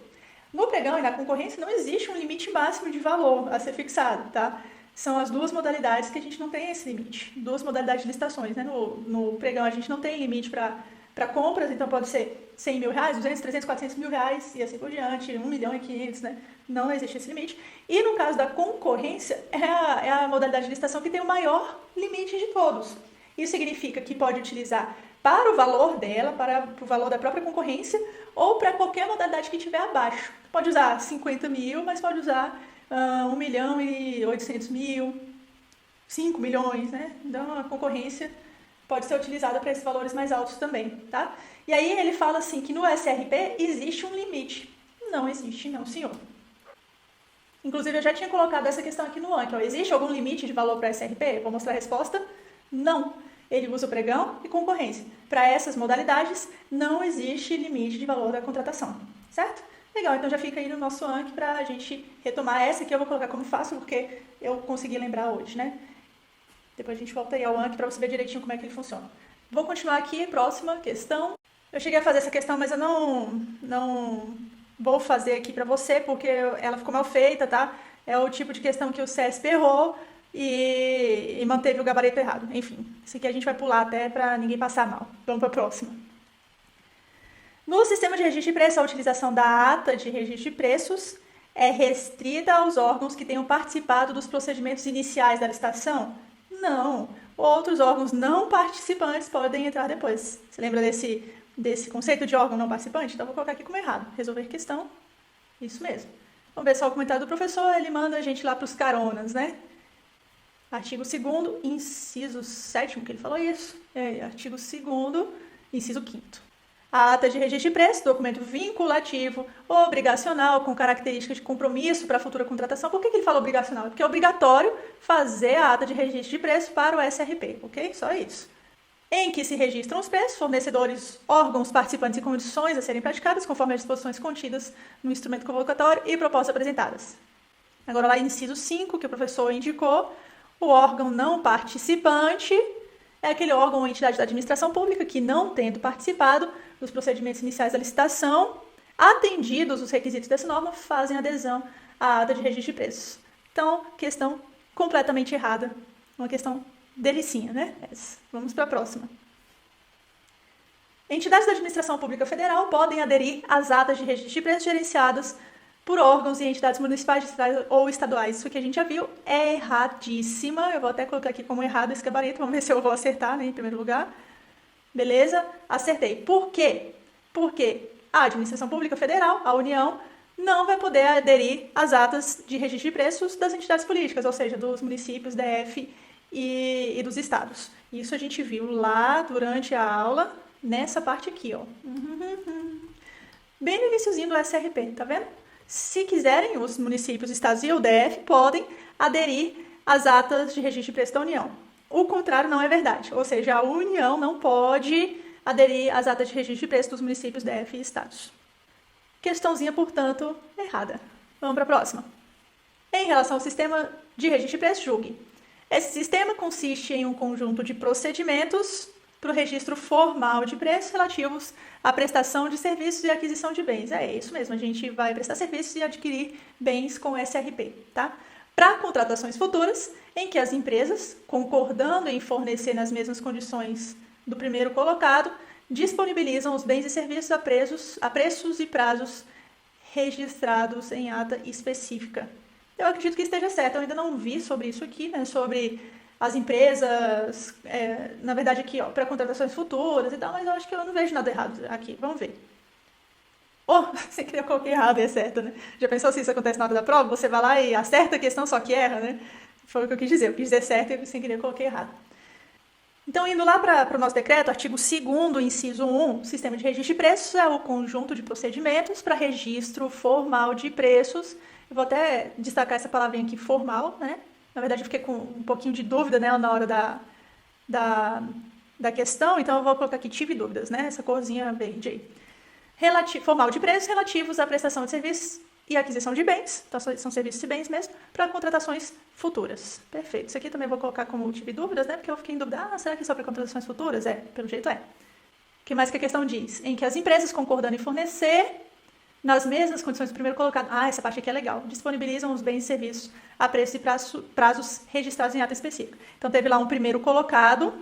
No pregão e na concorrência não existe um limite máximo de valor a ser fixado, tá? São as 2 modalidades que a gente não tem esse limite. 2 modalidades de licitações, né? No pregão a gente não tem limite para compras, então pode ser R$100 mil, 200, 300, 400 mil reais e assim por diante, 1.500.000, né? Não existe esse limite. E no caso da concorrência, é a modalidade de licitação que tem o maior limite de todos. Isso significa que pode utilizar para o valor dela, para o valor da própria concorrência, ou para qualquer modalidade que estiver abaixo. Pode usar 50 mil, mas pode usar 1.800.000, 5 milhões, né? Então, a concorrência pode ser utilizada para esses valores mais altos também, tá? E aí ele fala assim que no SRP existe um limite. Não existe, não, senhor. Inclusive, eu já tinha colocado essa questão aqui no Anki. Existe algum limite de valor para SRP? Vou mostrar a resposta. Não. Ele usa o pregão e concorrência. Para essas modalidades, não existe limite de valor da contratação, certo? Legal, então já fica aí no nosso Anki para a gente retomar. Essa aqui eu vou colocar como fácil, porque eu consegui lembrar hoje, né? Depois a gente volta aí ao Anki para você ver direitinho como é que ele funciona. Vou continuar aqui, próxima questão. Eu cheguei a fazer essa questão, mas eu não vou fazer aqui para você, porque ela ficou mal feita, tá? É o tipo de questão que o CESP errou e manteve o gabarito errado. Enfim, isso aqui a gente vai pular até para ninguém passar mal. Vamos para a próxima. No sistema de registro de preço, a utilização da ata de registro de preços é restrita aos órgãos que tenham participado dos procedimentos iniciais da licitação? Não. Outros órgãos não participantes podem entrar depois. Você lembra desse conceito de órgão não participante? Então, vou colocar aqui como errado. Resolver questão. Isso mesmo. Vamos ver só o comentário do professor. Ele manda a gente lá para os caronas, né? Artigo 2º, inciso 7º, que ele falou isso. Artigo 2º, inciso 5º. A ata de registro de preço, documento vinculativo, obrigacional, com características de compromisso para a futura contratação. Por que ele fala obrigacional? Porque é obrigatório fazer a ata de registro de preço para o SRP, ok? Só isso. Em que se registram os preços, fornecedores, órgãos, participantes e condições a serem praticadas, conforme as disposições contidas no instrumento convocatório e propostas apresentadas. Agora lá, inciso 5, que o professor indicou, o órgão não participante é aquele órgão ou entidade da administração pública que, não tendo participado dos procedimentos iniciais da licitação, atendidos os requisitos dessa norma, fazem adesão à ata de registro de preços. Então, questão completamente errada. Uma questão delicinha, né? Vamos para a próxima. Entidades da administração pública federal podem aderir às atas de registro de preços gerenciadas por órgãos e entidades municipais ou estaduais. Isso que a gente já viu é erradíssima. Eu vou até colocar aqui como errado esse gabarito. Vamos ver se eu vou acertar, né, em primeiro lugar. Beleza? Acertei. Por quê? Porque a administração pública federal, a União, não vai poder aderir às atas de registro de preços das entidades políticas, ou seja, dos municípios, DF e dos estados. Isso a gente viu lá durante a aula, nessa parte aqui, ó. Bem no iniciozinho do SRP, tá vendo? Se quiserem, os municípios, estados e o DF podem aderir às atas de registro de preço da União. O contrário não é verdade, ou seja, a União não pode aderir às atas de registro de preço dos municípios, DF e estados. Questãozinha, portanto, errada. Vamos para a próxima. Em relação ao sistema de registro de preço, julgue. Esse sistema consiste em um conjunto de procedimentos para o registro formal de preços relativos à prestação de serviços e aquisição de bens. É isso mesmo, a gente vai prestar serviços e adquirir bens com SRP, tá? Para contratações futuras, em que as empresas, concordando em fornecer nas mesmas condições do primeiro colocado, disponibilizam os bens e serviços a preços e prazos registrados em ata específica. Eu acredito que esteja certo, eu ainda não vi sobre isso aqui, né? Sobre as empresas, na verdade aqui, ó, para contratações futuras e tal, mas eu acho que eu não vejo nada errado aqui. Vamos ver. Oh, sem querer eu coloquei errado e é certo, né? Já pensou se isso acontece na hora da prova? Você vai lá e acerta a questão, só que erra, né? Foi o que eu quis dizer. Eu quis dizer certo e sem querer eu coloquei errado. Então, indo lá para o nosso decreto, artigo 2º, inciso 1, sistema de registro de preços é o conjunto de procedimentos para registro formal de preços. Eu vou até destacar essa palavrinha aqui, formal, né? Na verdade, eu fiquei com um pouquinho de dúvida nela na hora da questão, então eu vou colocar aqui, tive dúvidas, né? Essa corzinha verde aí. Formal de preços relativos à prestação de serviços e aquisição de bens, então são serviços e bens mesmo, para contratações futuras. Perfeito. Isso aqui também vou colocar como tive dúvidas, né? Porque eu fiquei em dúvida, será que é só para contratações futuras? Pelo jeito é. O que mais que a questão diz? Em que as empresas, concordando em fornecer nas mesmas condições do primeiro colocado, essa parte aqui é legal, disponibilizam os bens e serviços a preços e prazos registrados em ata específica. Então, teve lá um primeiro colocado,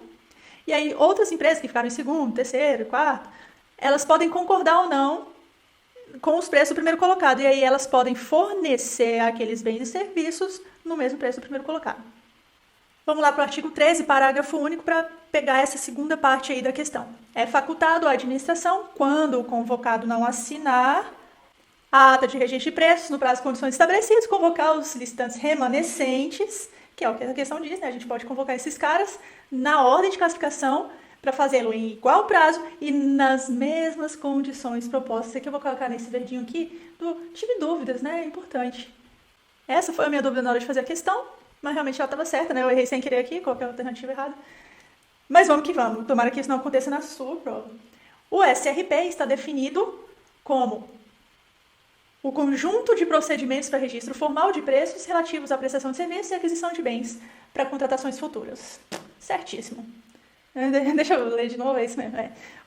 e aí outras empresas que ficaram em segundo, terceiro, quarto, elas podem concordar ou não com os preços do primeiro colocado, e aí elas podem fornecer aqueles bens e serviços no mesmo preço do primeiro colocado. Vamos lá para o artigo 13, parágrafo único, para pegar essa segunda parte aí da questão. É facultado à administração, quando o convocado não assinar a ata de registro de preços no prazo e condições estabelecidas, convocar os licitantes remanescentes, que é o que a questão diz, né? A gente pode convocar esses caras na ordem de classificação para fazê-lo em igual prazo e nas mesmas condições propostas. Aqui eu vou colocar nesse verdinho aqui, tive dúvidas, né? É importante. Essa foi a minha dúvida na hora de fazer a questão, mas realmente ela estava certa, né? Eu errei sem querer aqui, coloquei a alternativa errada. Mas vamos que vamos, tomara que isso não aconteça na sua prova. O SRP está definido como o conjunto de procedimentos para registro formal de preços relativos à prestação de serviços e aquisição de bens para contratações futuras. Certíssimo. Deixa eu ler de novo, é isso mesmo.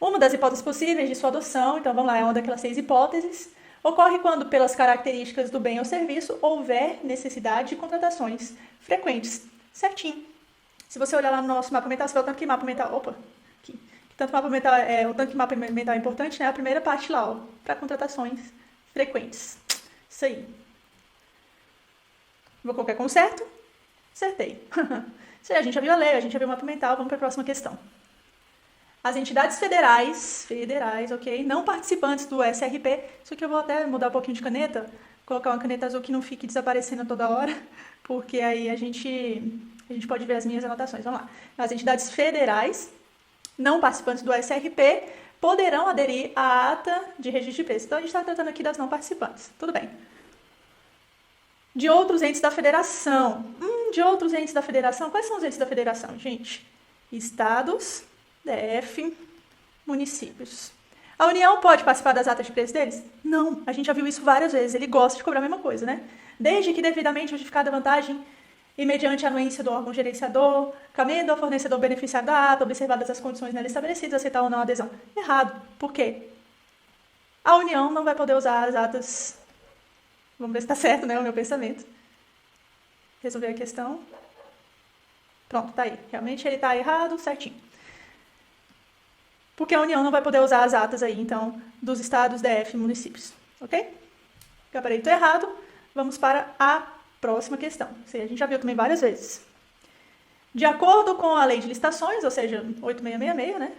Uma das hipóteses possíveis de sua adoção, então vamos lá, é uma daquelas 6 hipóteses, ocorre quando, pelas características do bem ou serviço, houver necessidade de contratações frequentes. Certinho. Se você olhar lá no nosso mapa mental, você vê o tanto que mapa mental... Opa! Aqui. O tanto que mapa mental é importante, né? A primeira parte lá, ó, para contratações frequentes. Isso aí. Vou colocar como certo. Acertei. A gente já viu a lei, a gente já viu o mapa mental, vamos para a próxima questão. As entidades federais, ok, não participantes do SRP, isso aqui eu vou até mudar um pouquinho de caneta, colocar uma caneta azul que não fique desaparecendo toda hora, porque aí a gente pode ver as minhas anotações. Vamos lá. As entidades federais, não participantes do SRP, poderão aderir à ata de registro de preços. Então, a gente está tratando aqui das não participantes. Tudo bem. De outros entes da federação. De outros entes da federação. Quais são os entes da federação, gente? Estados, DF, municípios. A União pode participar das atas de preços deles? Não. A gente já viu isso várias vezes. Ele gosta de cobrar a mesma coisa, né? Desde que devidamente justificada a vantagem e mediante a anuência do órgão gerenciador, cabendo ao fornecedor beneficiário da ata, observadas as condições nela estabelecidas, aceitar ou não a adesão. Errado. Por quê? A União não vai poder usar as atas. Vamos ver se está certo, né? O meu pensamento. Resolver a questão. Pronto, tá aí. Realmente ele está errado, certinho. Porque a União não vai poder usar as atas aí, então, dos estados, DF e municípios. Ok? Gabarito errado. Vamos para a próxima questão. A gente já viu também várias vezes. De acordo com a lei de licitações, ou seja, 8666, né?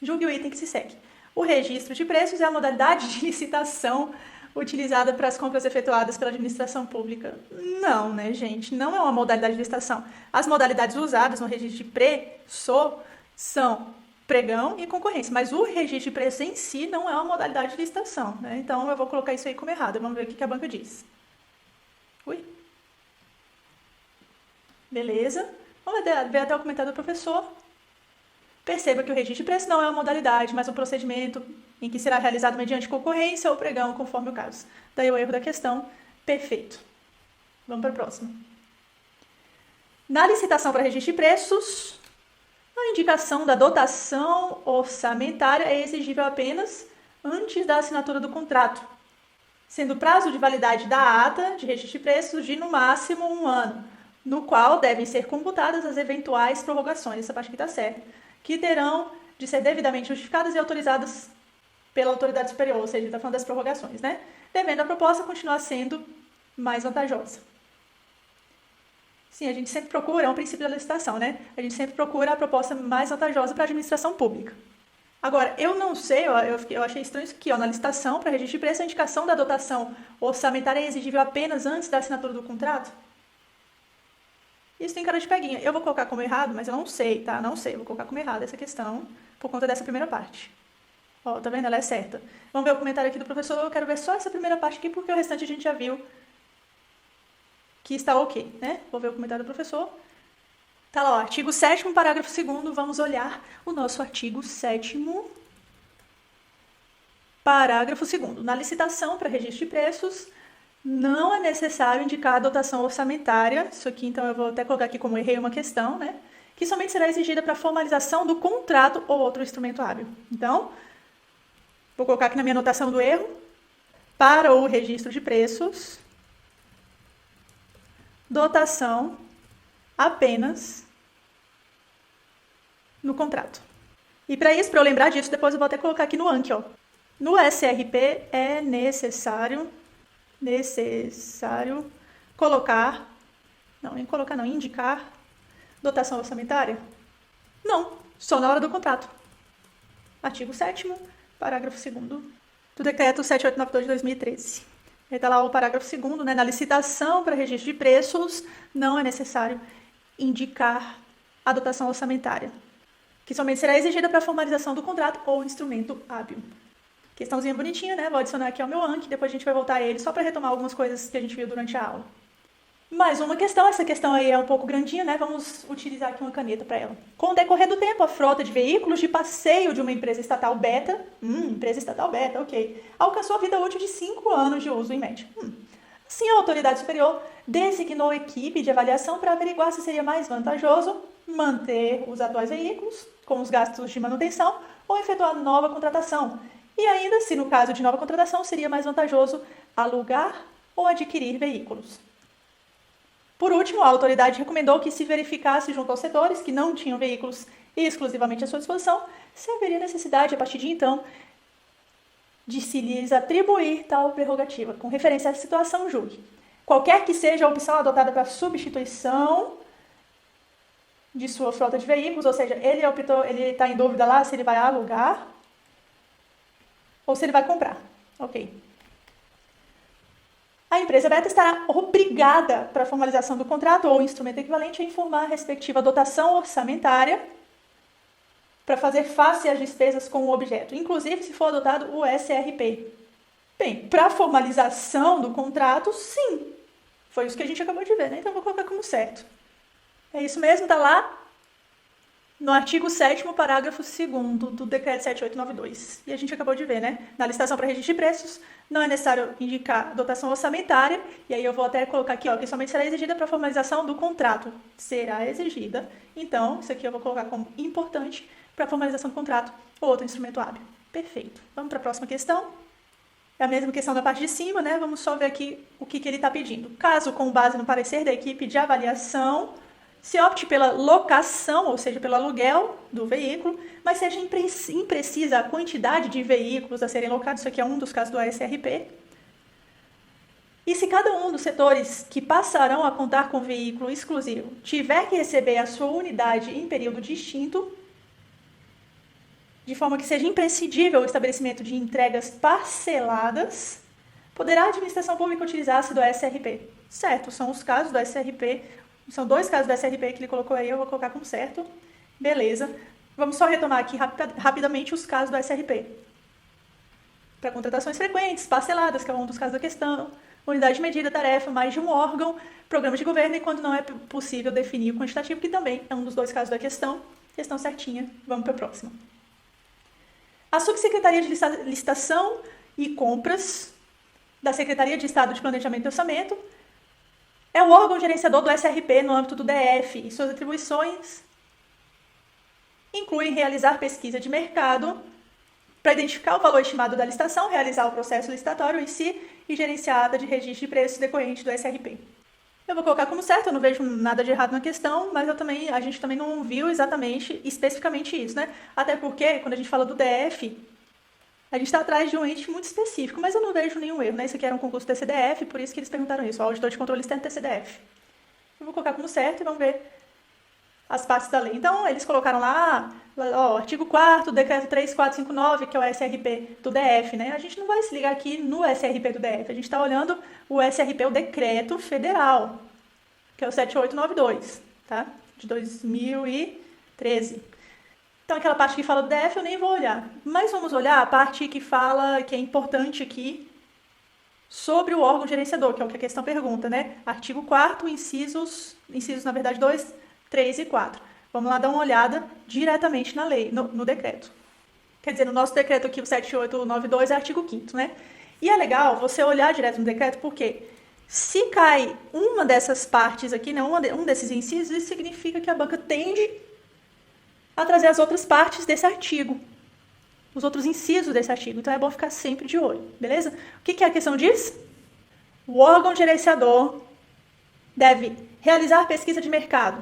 Julgue o item que se segue. O registro de preços é a modalidade de licitação utilizada para as compras efetuadas pela administração pública. Não, né, gente? Não é uma modalidade de licitação. As modalidades usadas no registro de preço são pregão e concorrência, mas o registro de preço em si não é uma modalidade de licitação, né? Então, eu vou colocar isso aí como errado. Vamos ver o que a banca diz. Ui. Beleza. Vamos ver até o comentário do professor. Perceba que o registro de preço não é uma modalidade, mas um procedimento em que será realizado mediante concorrência ou pregão, conforme o caso. Daí o erro da questão. Perfeito. Vamos para a próxima. Na licitação para registro de preços, a indicação da dotação orçamentária é exigível apenas antes da assinatura do contrato, sendo o prazo de validade da ata de registro de preços de, no máximo, 1 ano, no qual devem ser computadas as eventuais prorrogações, essa parte aqui está certa, que terão de ser devidamente justificadas e autorizadas pela autoridade superior, ou seja, está falando das prorrogações, né? Devendo a proposta continuar sendo mais vantajosa. Sim, a gente sempre procura, é um princípio da licitação, né? A gente sempre procura a proposta mais vantajosa para a administração pública. Agora, eu não sei, eu achei estranho isso aqui, na licitação para registro de preço, a indicação da dotação orçamentária é exigível apenas antes da assinatura do contrato? Isso tem cara de peguinha. Eu vou colocar como errado, mas eu não sei, tá? Não sei, eu vou colocar como errado essa questão por conta dessa primeira parte. Ó, tá vendo? Ela é certa. Vamos ver o comentário aqui do professor. Eu quero ver só essa primeira parte aqui, porque o restante a gente já viu que está ok, né? Vou ver o comentário do professor. Tá lá, ó, artigo 7º, parágrafo 2º. Vamos olhar o nosso artigo 7º, parágrafo 2º. Na licitação para registro de preços, não é necessário indicar a dotação orçamentária. Isso aqui, então, eu vou até colocar aqui como errei uma questão, né? Que somente será exigida para a formalização do contrato ou outro instrumento hábil. Então, vou colocar aqui na minha anotação do erro. Para o registro de preços, dotação apenas no contrato. E para isso, para eu lembrar disso, depois eu vou até colocar aqui no Anki, ó. No SRP é necessário colocar, indicar dotação orçamentária? Não, só na hora do contrato. Artigo 7º, parágrafo 2º do Decreto 7892 de 2013. Aí está lá o parágrafo 2º, né? Na licitação para registro de preços, não é necessário indicar a dotação orçamentária, que somente será exigida para a formalização do contrato ou instrumento hábil. Questãozinha bonitinha, né? Vou adicionar aqui ao meu Anki, depois a gente vai voltar a ele só para retomar algumas coisas que a gente viu durante a aula. Mais uma questão, essa questão aí é um pouco grandinha, né? Vamos utilizar aqui uma caneta para ela. Com o decorrer do tempo, a frota de veículos de passeio de uma empresa estatal beta, ok, alcançou a vida útil de 5 anos de uso em média. Assim, a autoridade superior designou equipe de avaliação para averiguar se seria mais vantajoso manter os atuais veículos com os gastos de manutenção ou efetuar nova contratação. E ainda, se no caso de nova contratação, seria mais vantajoso alugar ou adquirir veículos. Por último, a autoridade recomendou que se verificasse junto aos setores que não tinham veículos exclusivamente à sua disposição, se haveria necessidade, a partir de então, de se lhes atribuir tal prerrogativa. Com referência à situação, julgue. qualquer que seja a opção adotada para substituição de sua frota de veículos, ou seja, ele está em dúvida lá se ele vai alugar ou se ele vai comprar. Ok. A empresa beta estará obrigada, para a formalização do contrato ou instrumento equivalente, a informar a respectiva dotação orçamentária para fazer face às despesas com o objeto, inclusive se for adotado o SRP. Bem, para a formalização do contrato, sim. Foi isso que a gente acabou de ver, né? Então, vou colocar como certo. É isso mesmo, tá lá no artigo 7º, parágrafo 2º do Decreto 7892. E a gente acabou de ver, né? Na licitação para registro de preços, não é necessário indicar dotação orçamentária. E aí eu vou até colocar aqui, ó, que somente será exigida para a formalização do contrato. Será exigida. Então, isso aqui eu vou colocar como importante para a formalização do contrato ou outro instrumento hábil. Perfeito. Vamos para a próxima questão. É a mesma questão da parte de cima, né? Vamos só ver aqui o que ele está pedindo. Caso, com base no parecer da equipe de avaliação, se opte pela locação, ou seja, pelo aluguel do veículo, mas seja imprecisa a quantidade de veículos a serem locados, isso aqui é um dos casos do ASRP, e se cada um dos setores que passarão a contar com veículo exclusivo tiver que receber a sua unidade em período distinto, de forma que seja imprescindível o estabelecimento de entregas parceladas, poderá a administração pública utilizar-se do SRP. Certo, são os casos do SRP, são 2 casos do SRP que ele colocou aí, eu vou colocar como certo. Beleza. Vamos só retomar aqui rapidamente os casos do SRP. Para contratações frequentes, parceladas, que é um dos casos da questão, unidade de medida, tarefa, mais de um órgão, programa de governo e quando não é possível definir o quantitativo, que também é um dos 2 casos da questão. Questão certinha. Vamos para a próxima. A Subsecretaria de Licitação e Compras da Secretaria de Estado de Planejamento e Orçamento é o órgão gerenciador do SRP no âmbito do DF e suas atribuições incluem realizar pesquisa de mercado para identificar o valor estimado da licitação, realizar o processo licitatório em si e gerenciar a ata de registro de preços decorrente do SRP. Eu vou colocar como certo, eu não vejo nada de errado na questão, mas a gente também não viu especificamente isso, né? Até porque, quando a gente fala do DF, a gente está atrás de um ente muito específico, mas eu não vejo nenhum erro, né? Isso aqui era um concurso TCDF, por isso que eles perguntaram isso, o auditor de controle externo TCDF. Eu vou colocar como certo e vamos ver as partes da lei. Então, eles colocaram lá, ó, artigo 4º, decreto 3459, que é o SRP do DF, né? A gente não vai se ligar aqui no SRP do DF, a gente está olhando o SRP, o decreto federal, que é o 7892, tá? De 2013. Então, aquela parte que fala do DF eu nem vou olhar, mas vamos olhar a parte que fala, que é importante aqui, sobre o órgão gerenciador, que é o que a questão pergunta, né? Artigo 4º, incisos, na verdade, 2, 3 e 4. Vamos lá dar uma olhada diretamente na lei, no decreto. Quer dizer, no nosso decreto aqui, o 7892, é artigo 5º, né? E é legal você olhar direto no decreto, porque se cai uma dessas partes aqui, né, um desses incisos, isso significa que a banca tende a trazer as outras partes desse artigo, os outros incisos desse artigo. Então, é bom ficar sempre de olho, beleza? O que a questão diz? O órgão gerenciador deve realizar pesquisa de mercado.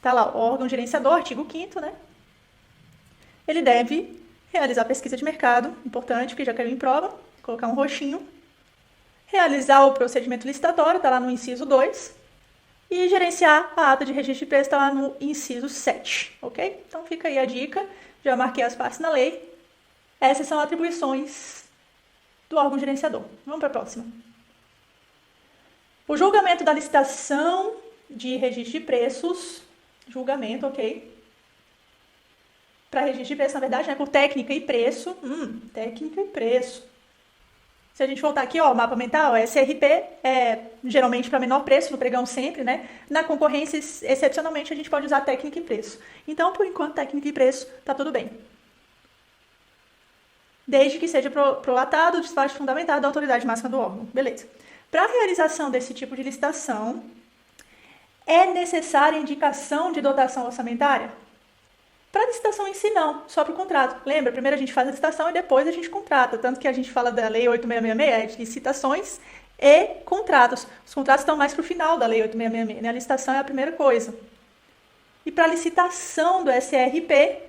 Tá lá, o órgão gerenciador, artigo 5º, né? Ele deve realizar pesquisa de mercado, importante, porque já caiu em prova, colocar um roxinho. Realizar o procedimento licitatório, tá lá no inciso 2. E gerenciar a ata de registro de preço, tá lá no inciso 7, ok? Então fica aí a dica, já marquei as partes na lei. Essas são atribuições do órgão gerenciador. Vamos para a próxima. O julgamento da licitação de registro de preços, julgamento, ok? Para registro de preço, na verdade, né, por técnica e preço. Técnica e preço. Se a gente voltar aqui, ó, o mapa mental, SRP é geralmente para menor preço, no pregão sempre, né? Na concorrência, excepcionalmente, a gente pode usar técnica e preço. Então, por enquanto, técnica e preço, tá tudo bem. Desde que seja prolatado o despacho fundamentado da autoridade máxima do órgão. Beleza. Para a realização desse tipo de licitação, é necessária indicação de dotação orçamentária? Para a licitação em si, não, só para o contrato. Lembra, primeiro a gente faz a licitação e depois a gente contrata. Tanto que a gente fala da Lei 8666, é de licitações e contratos. Os contratos estão mais para o final da Lei 8666, né? A licitação é a primeira coisa. E para a licitação do SRP,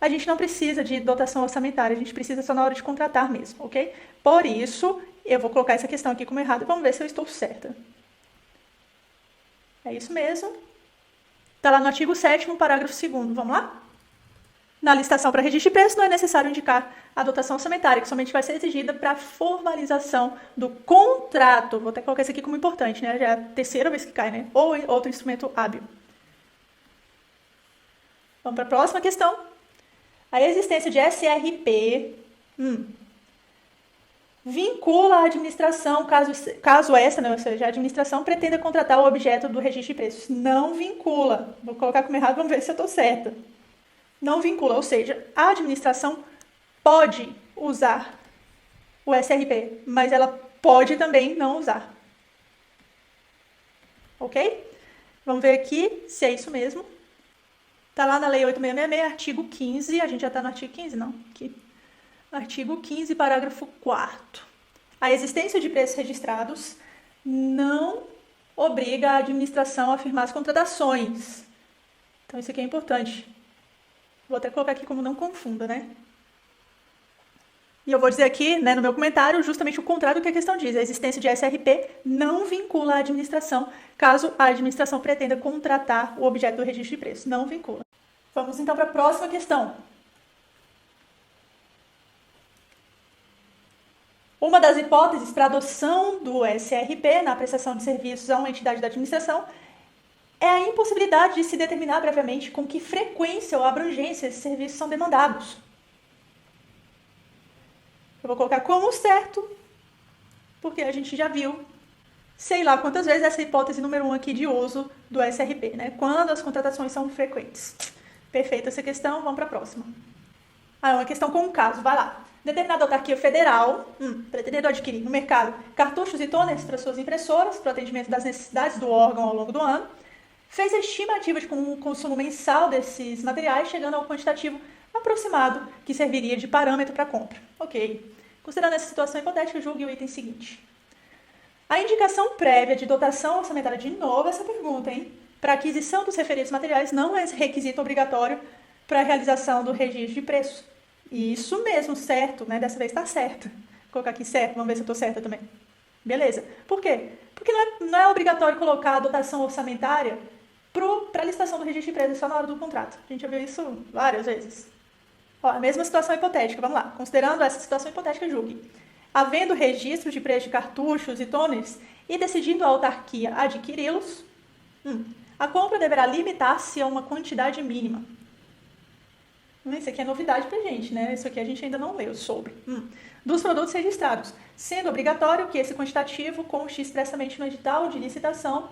a gente não precisa de dotação orçamentária, a gente precisa só na hora de contratar mesmo, ok? Por isso, Eu vou colocar essa questão aqui como errada e vamos ver se eu estou certa. É isso mesmo. Está lá no artigo 7º, parágrafo 2º. Vamos lá? Na licitação para registro de preço, não é necessário indicar a dotação orçamentária, que somente vai ser exigida para a formalização do contrato. Vou até colocar isso aqui como importante, né? Já é a terceira vez que cai, né? Ou outro instrumento hábil. Vamos para a próxima questão. A existência de SRP vincula a administração, caso essa, né, ou seja, a administração pretenda contratar o objeto do registro de preços. Não vincula. Vou colocar como errado, vamos ver se eu estou certa. Não vincula, ou seja, a administração pode usar o SRP, mas ela pode também não usar. Ok? Vamos ver aqui se é isso mesmo. Está lá na Lei 8.666, artigo 15. A gente já está no artigo 15, não? Aqui. Artigo 15, parágrafo 4º. A existência de preços registrados não obriga a administração a firmar as contratações. Então, isso aqui é importante. Vou até colocar aqui como não confunda, né? E eu vou dizer aqui, né, no meu comentário, justamente o contrário do que a questão diz. A existência de SRP não vincula a administração, caso a administração pretenda contratar o objeto do registro de preços. Não vincula. Vamos, então, para a próxima questão. Uma das hipóteses para adoção do SRP na prestação de serviços a uma entidade da administração é a impossibilidade de se determinar previamente com que frequência ou abrangência esses serviços são demandados. Eu vou colocar como certo, porque a gente já viu, sei lá quantas vezes, essa hipótese número 1 aqui de uso do SRP, né? Quando as contratações são frequentes. Perfeita essa questão, vamos para a próxima. Uma questão com um caso, vai lá. Determinada autarquia federal, pretendendo adquirir no mercado cartuchos e toners para suas impressoras, para o atendimento das necessidades do órgão ao longo do ano, fez a estimativa de consumo mensal desses materiais, chegando ao quantitativo aproximado que serviria de parâmetro para a compra. Ok. Considerando essa situação hipotética, julgue o item seguinte. A indicação prévia de dotação orçamentária, de novo essa pergunta, hein? Para aquisição dos referidos materiais não é requisito obrigatório para a realização do registro de preços. Isso mesmo, certo, né? Dessa vez está certo. Vou colocar aqui certo, vamos ver se eu estou certa também. Beleza. Por quê? Porque não é obrigatório colocar a dotação orçamentária para a licitação do registro de preços só na hora do contrato. A gente já viu isso várias vezes. Ó, a mesma situação hipotética, vamos lá. Considerando essa situação hipotética, julgue. Havendo registro de preço de cartuchos e toners e decidindo a autarquia adquiri-los, a compra deverá limitar-se a uma quantidade mínima. Isso aqui é novidade pra gente, né? Isso aqui a gente ainda não leu sobre. Dos produtos registrados, sendo obrigatório que esse quantitativo conste expressamente no edital de licitação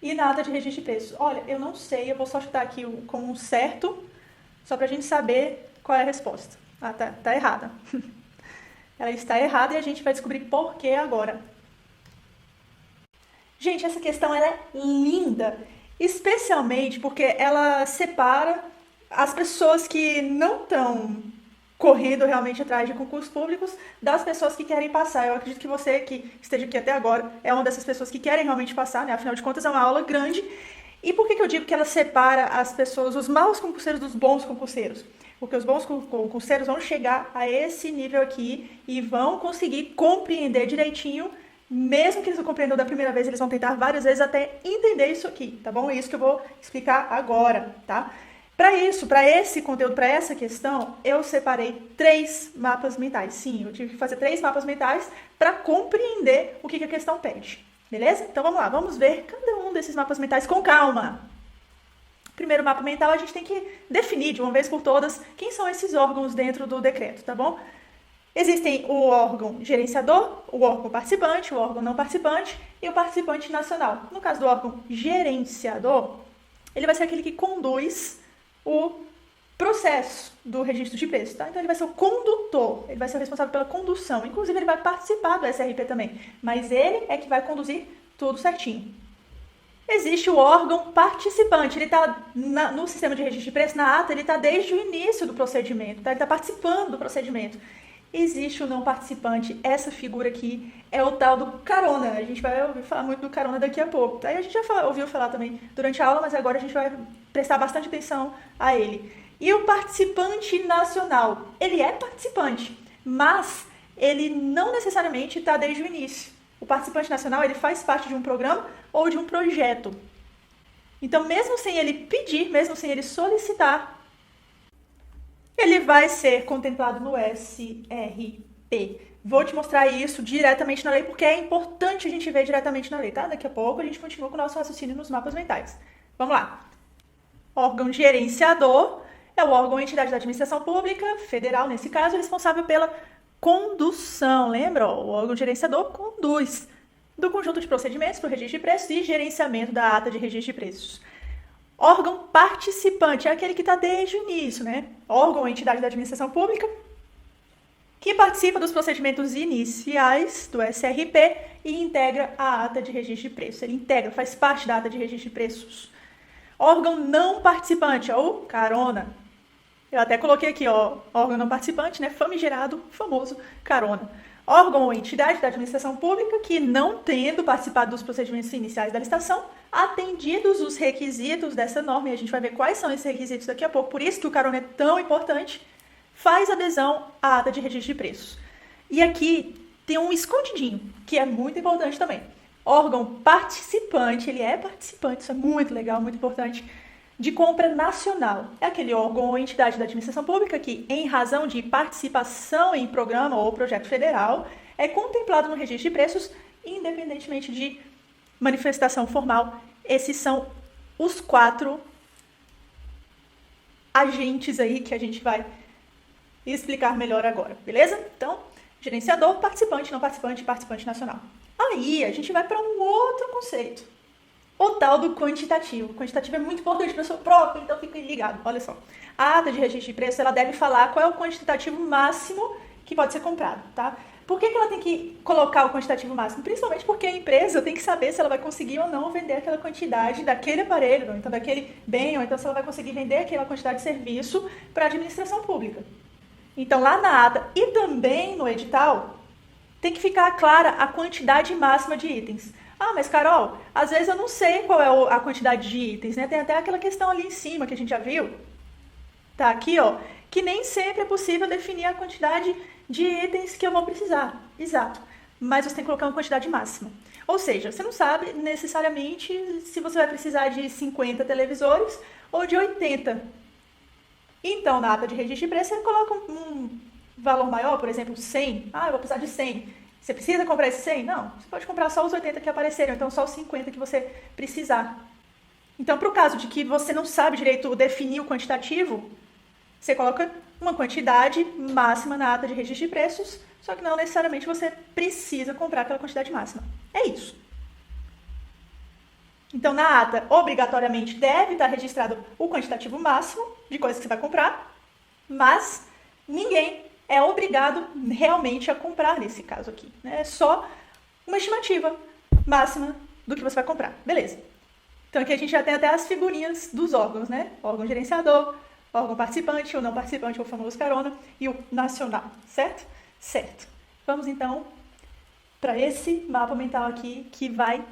e na ata de registro de preços. Olha, eu não sei, eu vou só chutar aqui como um certo, só pra gente saber qual é a resposta. Ah, tá errada. Ela está errada e a gente vai descobrir por que agora. Gente, essa questão ela é linda, especialmente porque ela separa as pessoas que não estão correndo realmente atrás de concursos públicos das pessoas que querem passar. Eu acredito que você que esteja aqui até agora é uma dessas pessoas que querem realmente passar, né? Afinal de contas, é uma aula grande. E por que eu digo que ela separa as pessoas, os maus concurseiros dos bons concurseiros? Porque os bons concurseiros vão chegar a esse nível aqui e vão conseguir compreender direitinho, mesmo que eles não compreendam da primeira vez, eles vão tentar várias vezes até entender isso aqui, tá bom? É isso que eu vou explicar agora, tá? Para isso, para esse conteúdo, para essa questão, eu separei 3 mapas mentais. Sim, eu tive que fazer 3 mapas mentais para compreender o que a questão pede. Beleza? Então vamos lá, vamos ver cada um desses mapas mentais com calma. Primeiro mapa mental, a gente tem que definir de uma vez por todas quem são esses órgãos dentro do decreto, tá bom? Existem o órgão gerenciador, o órgão participante, o órgão não participante e o participante nacional. No caso do órgão gerenciador, ele vai ser aquele que conduz o processo do registro de preços, tá? Então ele vai ser o condutor, ele vai ser o responsável pela condução, inclusive ele vai participar do SRP também, mas ele é que vai conduzir tudo certinho. Existe o órgão participante, ele está no sistema de registro de preços, na ata, ele está desde o início do procedimento, tá? Ele está participando do procedimento. Existe o não participante, essa figura aqui é o tal do carona, a gente vai ouvir falar muito do carona daqui a pouco, aí a gente já ouviu falar também durante a aula, mas agora a gente vai prestar bastante atenção a ele. E o participante nacional, ele é participante, mas ele não necessariamente está desde o início. O participante nacional, ele faz parte de um programa ou de um projeto. Então, mesmo sem ele pedir, mesmo sem ele solicitar, ele vai ser contemplado no SRP. Vou te mostrar isso diretamente na lei, porque é importante a gente ver diretamente na lei, tá? Daqui a pouco a gente continua com o nosso raciocínio nos mapas mentais. Vamos lá. Órgão gerenciador é o órgão ou entidade da administração pública, federal nesse caso, responsável pela condução. Lembra? O órgão gerenciador conduz do conjunto de procedimentos para o registro de preços e gerenciamento da ata de registro de preços. Órgão participante é aquele que está desde o início, né? Órgão ou entidade da administração pública que participa dos procedimentos iniciais do SRP e integra a ata de registro de preços. Ele integra, faz parte da ata de registro de preços. Órgão não participante, ou carona. Eu até coloquei aqui, ó, órgão não participante, né? Famigerado, famoso carona. Órgão ou entidade da administração pública que, não tendo participado dos procedimentos iniciais da licitação, atendidos os requisitos dessa norma, e a gente vai ver quais são esses requisitos daqui a pouco, por isso que o carona é tão importante, faz adesão à ata de registro de preços. E aqui tem um escondidinho, que é muito importante também. Órgão participante, ele é participante, isso é muito legal, muito importante, de compra nacional. É aquele órgão ou entidade da administração pública que, em razão de participação em programa ou projeto federal, é contemplado no registro de preços, independentemente de manifestação formal. Esses são os 4 agentes aí que a gente vai explicar melhor agora, beleza? Então, gerenciador, participante, não participante, participante nacional. Aí, a gente vai para um outro conceito, o tal do quantitativo. O quantitativo é muito importante para o seu próprio, então fique ligado. Olha só, a ata de registro de preço, ela deve falar qual é o quantitativo máximo que pode ser comprado, tá? Por que ela tem que colocar o quantitativo máximo? Principalmente porque a empresa tem que saber se ela vai conseguir ou não vender aquela quantidade daquele aparelho, ou então daquele bem, ou então se ela vai conseguir vender aquela quantidade de serviço para a administração pública. Então, lá na ata e também no edital, tem que ficar clara a quantidade máxima de itens. Ah, mas Carol, às vezes eu não sei qual é a quantidade de itens, né? Tem até aquela questão ali em cima que a gente já viu. Tá aqui, ó, que nem sempre é possível definir a quantidade de itens que eu vou precisar. Exato. Mas você tem que colocar uma quantidade máxima. Ou seja, você não sabe necessariamente se você vai precisar de 50 televisores ou de 80. Então, na ata de registro de preço, você coloca um valor maior, por exemplo, 100. Ah, eu vou precisar de 100. Você precisa comprar esse 100? Não. Você pode comprar só os 80 que apareceram, então só os 50 que você precisar. Então, para o caso de que você não sabe direito definir o quantitativo, você coloca uma quantidade máxima na ata de registro de preços, só que não necessariamente você precisa comprar aquela quantidade máxima. É isso. Então, na ata, obrigatoriamente, deve estar registrado o quantitativo máximo de coisas que você vai comprar, mas ninguém é obrigado realmente a comprar nesse caso aqui, né? É só uma estimativa máxima do que você vai comprar. Beleza. Então, aqui a gente já tem até as figurinhas dos órgãos, né? Órgão gerenciador, órgão participante, o não participante, o famoso carona, e o nacional, certo? Certo. Vamos, então, para esse mapa mental aqui, que vai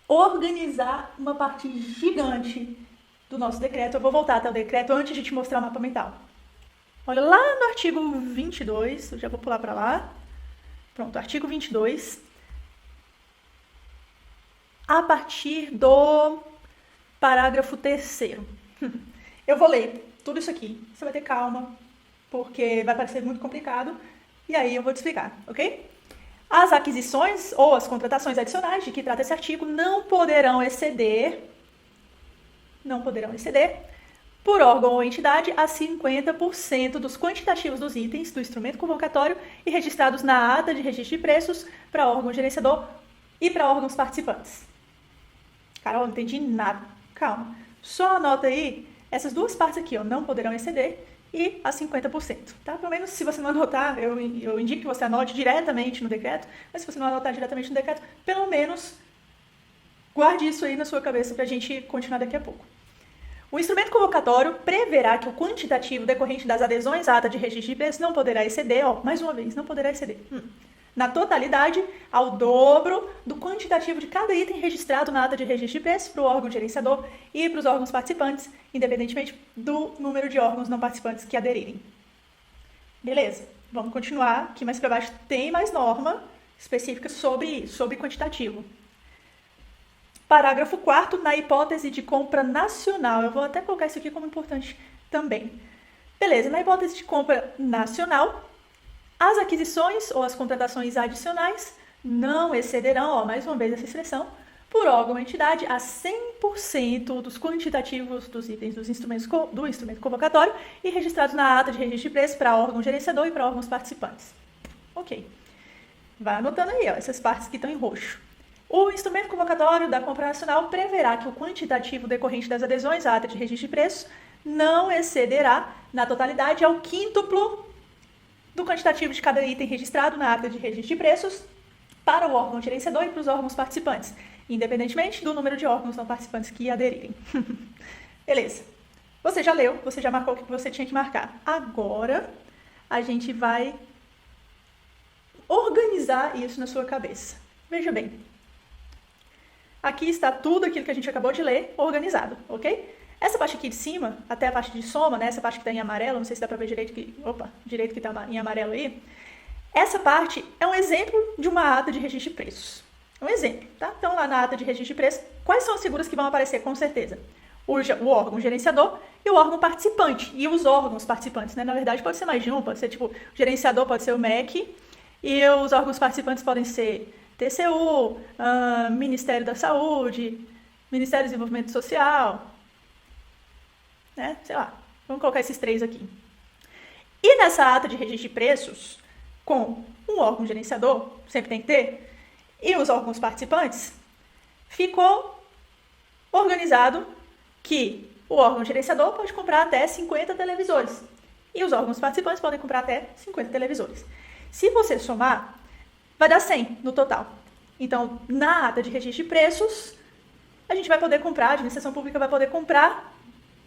organizar uma parte gigante do nosso decreto. Eu vou voltar até o decreto antes de te mostrar o mapa mental. Olha, lá no artigo 22, eu já vou pular para lá. Pronto, artigo 22. A partir do parágrafo 3º. Eu vou ler tudo isso aqui. Você vai ter calma, porque vai parecer muito complicado. E aí eu vou te explicar, ok? As aquisições ou as contratações adicionais de que trata esse artigo não poderão exceder, por órgão ou entidade, a 50% dos quantitativos dos itens do instrumento convocatório e registrados na ata de registro de preços para órgão gerenciador e para órgãos participantes. Carol, não entendi nada. Calma. Só anota aí essas duas partes aqui, ó, não poderão exceder e a 50%, tá? Pelo menos se você não anotar, eu indico que você anote diretamente no decreto, mas se você não anotar diretamente no decreto, pelo menos guarde isso aí na sua cabeça para a gente continuar daqui a pouco. O instrumento convocatório preverá que o quantitativo decorrente das adesões à ata de registro de preços não poderá exceder, ó, mais uma vez, não poderá exceder, na totalidade, ao dobro do quantitativo de cada item registrado na ata de registro de preços para o órgão gerenciador e para os órgãos participantes, independentemente do número de órgãos não participantes que aderirem. Beleza? Vamos continuar, aqui mais para baixo tem mais norma específica sobre quantitativo. Parágrafo 4º, na hipótese de compra nacional. Eu vou até colocar isso aqui como importante também. Beleza, na hipótese de compra nacional, as aquisições ou as contratações adicionais não excederão, mais uma vez essa expressão, por órgão ou entidade, a 100% dos quantitativos dos itens do instrumento convocatório e registrados na ata de registro de preços para órgão gerenciador e para órgãos participantes. Ok. Vai anotando aí, ó, essas partes que estão em roxo. O instrumento convocatório da compra nacional preverá que o quantitativo decorrente das adesões à ata de registro de preços não excederá, na totalidade, ao quíntuplo do quantitativo de cada item registrado na ata de registro de preços para o órgão gerenciador e para os órgãos participantes, independentemente do número de órgãos não participantes que aderirem. Beleza. Você já leu, você já marcou o que você tinha que marcar. Agora, a gente vai organizar isso na sua cabeça. Veja bem. Aqui está tudo aquilo que a gente acabou de ler organizado, ok? Essa parte aqui de cima, até a parte de soma, né? Essa parte que está em amarelo, não sei se dá para ver direito que está em amarelo aí. Essa parte é um exemplo de uma ata de registro de preços. Um exemplo, tá? Então, lá na ata de registro de preços, quais são as figuras que vão aparecer com certeza? O órgão gerenciador e o órgão participante. E os órgãos participantes, né? Na verdade, pode ser mais de um, pode ser tipo, o gerenciador pode ser o MEC, e os órgãos participantes podem ser TCU, Ministério da Saúde, Ministério do Desenvolvimento Social, né? Sei lá, vamos colocar esses 3 aqui. E nessa ata de registro de preços, com um órgão gerenciador, sempre tem que ter, e os órgãos participantes, ficou organizado que o órgão gerenciador pode comprar até 50 televisores e os órgãos participantes podem comprar até 50 televisores. Se você somar, vai dar 100 no total. Então, na ata de registro de preços, a gente vai poder comprar, a administração pública vai poder comprar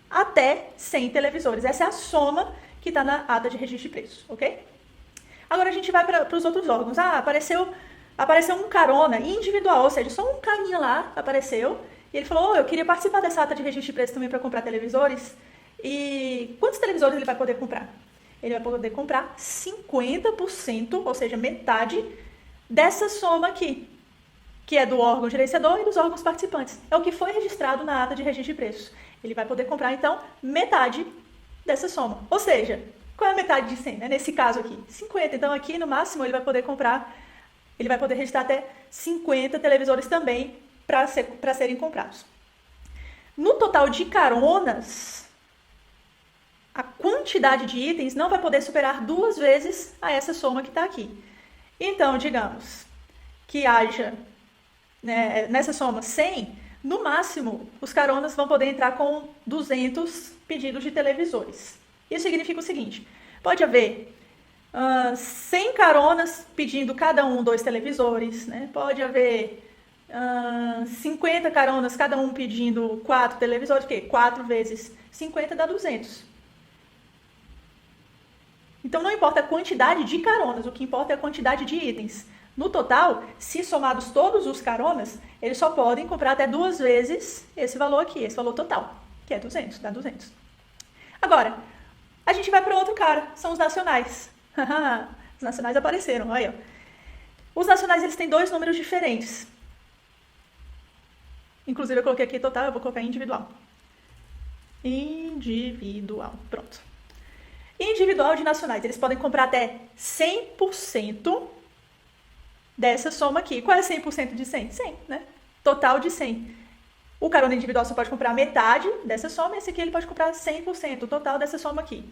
até 100 televisores. Essa é a soma que está na ata de registro de preços, ok? Agora a gente vai para os outros órgãos. Apareceu um carona individual, ou seja, só um carinha lá apareceu e ele falou, eu queria participar dessa ata de registro de preços também para comprar televisores. E quantos televisores ele vai poder comprar? Ele vai poder comprar 50%, ou seja, metade dessa soma aqui, que é do órgão gerenciador e dos órgãos participantes. É o que foi registrado na ata de registro de preços. Ele vai poder comprar, então, metade dessa soma. Ou seja, qual é a metade de 100, né? Nesse caso aqui, 50. Então, aqui, no máximo, ele vai poder comprar, ele vai poder registrar até 50 televisores também para serem comprados. No total de caronas, a quantidade de itens não vai poder superar 2 vezes a essa soma que está aqui. Então, digamos que haja, né, nessa soma 100, no máximo, os caronas vão poder entrar com 200 pedidos de televisores. Isso significa o seguinte, pode haver 100 caronas pedindo cada um 2 televisores, né? Pode haver 50 caronas, cada um pedindo 4 televisores, porque 4 vezes 50 dá 200. Então, não importa a quantidade de caronas, o que importa é a quantidade de itens. No total, se somados todos os caronas, eles só podem comprar até 2 vezes esse valor aqui, esse valor total, que é 200, dá 200. Agora, a gente vai para outro cara, são os nacionais. Os nacionais apareceram, olha aí, ó. Os nacionais, eles têm 2 números diferentes. Inclusive, eu coloquei aqui total, eu vou colocar individual. Individual, pronto. Individual de nacionais, eles podem comprar até 100% dessa soma aqui. Qual é 100% de 100? 100, né? Total de 100. O carona individual só pode comprar metade dessa soma, esse aqui ele pode comprar 100%, o total dessa soma aqui.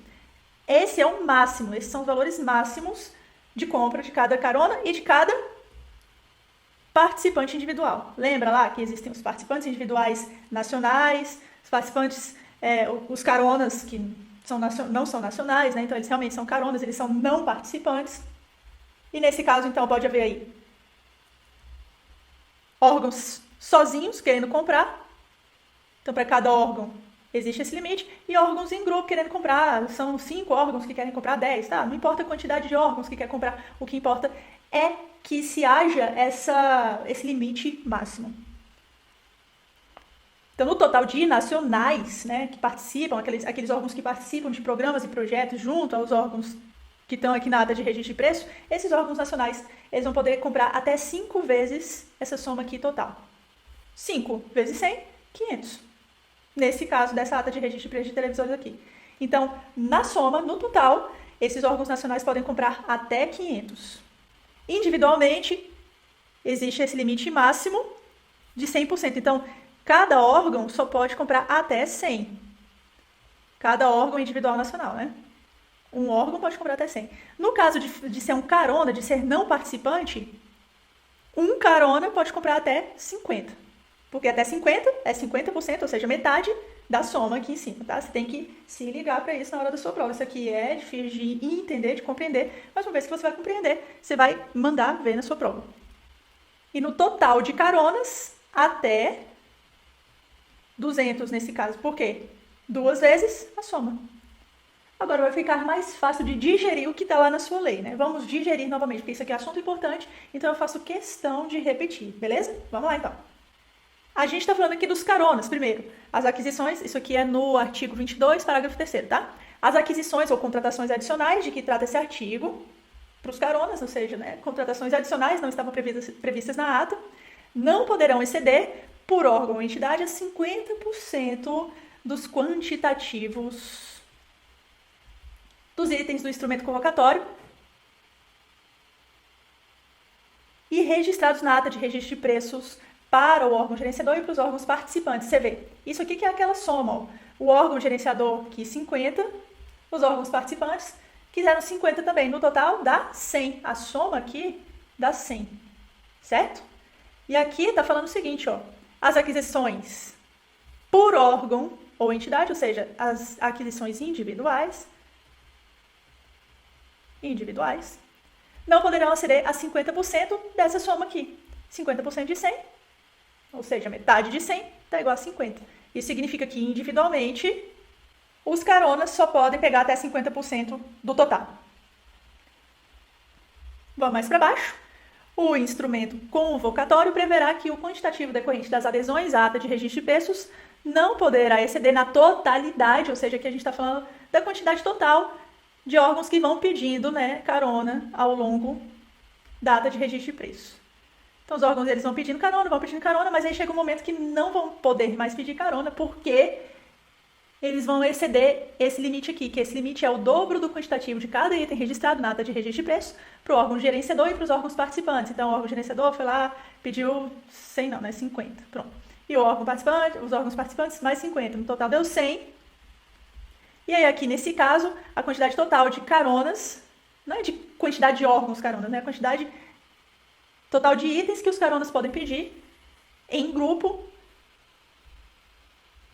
Esse é o máximo, esses são os valores máximos de compra de cada carona e de cada participante individual. Lembra lá que existem os participantes individuais nacionais, os participantes, os caronas que não são nacionais, né? Então eles realmente são caronas, eles são não participantes. E nesse caso, então, pode haver aí órgãos sozinhos querendo comprar. Então, para cada órgão existe esse limite. E órgãos em grupo querendo comprar. São 5 órgãos que querem comprar 10, tá? Não importa a quantidade de órgãos que quer comprar. O que importa é que se haja esse limite máximo. Então, no total de nacionais, né, que participam, aqueles órgãos que participam de programas e projetos junto aos órgãos que estão aqui na ata de registro de preço, esses órgãos nacionais, eles vão poder comprar até 5 vezes essa soma aqui total. 5 vezes 100, 500. Nesse caso, dessa ata de registro de preço de televisores aqui. Então, na soma, no total, esses órgãos nacionais podem comprar até 500. Individualmente, existe esse limite máximo de 100%. Então, cada órgão só pode comprar até 100. Cada órgão individual nacional, né? Um órgão pode comprar até 100. No caso de ser um carona, de ser não participante, um carona pode comprar até 50. Porque até 50 é 50%, ou seja, metade da soma aqui em cima, tá? Você tem que se ligar para isso na hora da sua prova. Isso aqui é difícil de entender, de compreender, mas uma vez que você vai compreender, você vai mandar ver na sua prova. E no total de caronas, até 200 nesse caso. Por quê? 2 vezes a soma. Agora vai ficar mais fácil de digerir o que está lá na sua lei, né? Vamos digerir novamente, porque isso aqui é assunto importante, então eu faço questão de repetir, beleza? Vamos lá, então. A gente está falando aqui dos caronas, primeiro. As aquisições, isso aqui é no artigo 22, parágrafo 3º, tá? As aquisições ou contratações adicionais de que trata esse artigo, para os caronas, ou seja, né, contratações adicionais não estavam previstas na ata, não poderão exceder, por órgão ou entidade, a 50% dos quantitativos dos itens do instrumento convocatório e registrados na ata de registro de preços para o órgão gerenciador e para os órgãos participantes. Você vê, isso aqui que é aquela soma, ó. O órgão gerenciador quis 50, os órgãos participantes quiseram 50 também. No total dá 100. A soma aqui dá 100, certo? E aqui está falando o seguinte, ó. As aquisições por órgão ou entidade, ou seja, as aquisições individuais, não poderão exceder a 50% dessa soma aqui. 50% de 100, ou seja, metade de 100 está igual a 50. Isso significa que, individualmente, os caronas só podem pegar até 50% do total. Vamos mais para baixo. O instrumento convocatório preverá que o quantitativo decorrente das adesões à ata de registro de preços não poderá exceder na totalidade, ou seja, aqui a gente está falando da quantidade total de órgãos que vão pedindo, né, carona ao longo da ata de registro de preços. Então, os órgãos eles vão pedindo carona, mas aí chega um momento que não vão poder mais pedir carona, porque eles vão exceder esse limite aqui, que esse limite é o dobro do quantitativo de cada item registrado na ata de registro de preços para o órgão gerenciador e para os órgãos participantes. Então, o órgão gerenciador foi lá, pediu 100 não, né, 50, pronto. E o órgão participante, os órgãos participantes mais 50, no total deu 100. E aí, aqui nesse caso, a quantidade total de caronas, não é de quantidade de órgãos caronas, né? A quantidade total de itens que os caronas podem pedir em grupo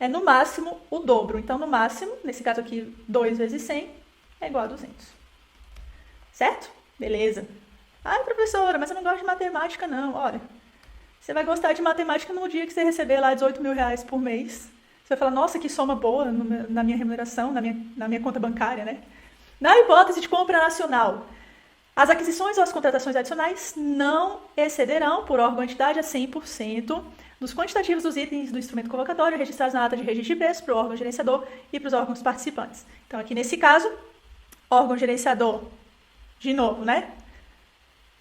é no máximo o dobro. Então, no máximo, nesse caso aqui, 2 vezes 100 é igual a 200. Certo? Beleza. Ai, professora, mas eu não gosto de matemática, não. Olha, você vai gostar de matemática no dia que você receber lá 18 mil reais por mês. Você vai falar, nossa, que soma boa na minha remuneração, na minha conta bancária, né? Na hipótese de compra nacional, as aquisições ou as contratações adicionais não excederão, por órgão ou entidade, a 100% dos quantitativos dos itens do instrumento convocatório registrados na ata de registro de preços para o órgão gerenciador e para os órgãos participantes. Então, aqui nesse caso, órgão gerenciador, de novo, né?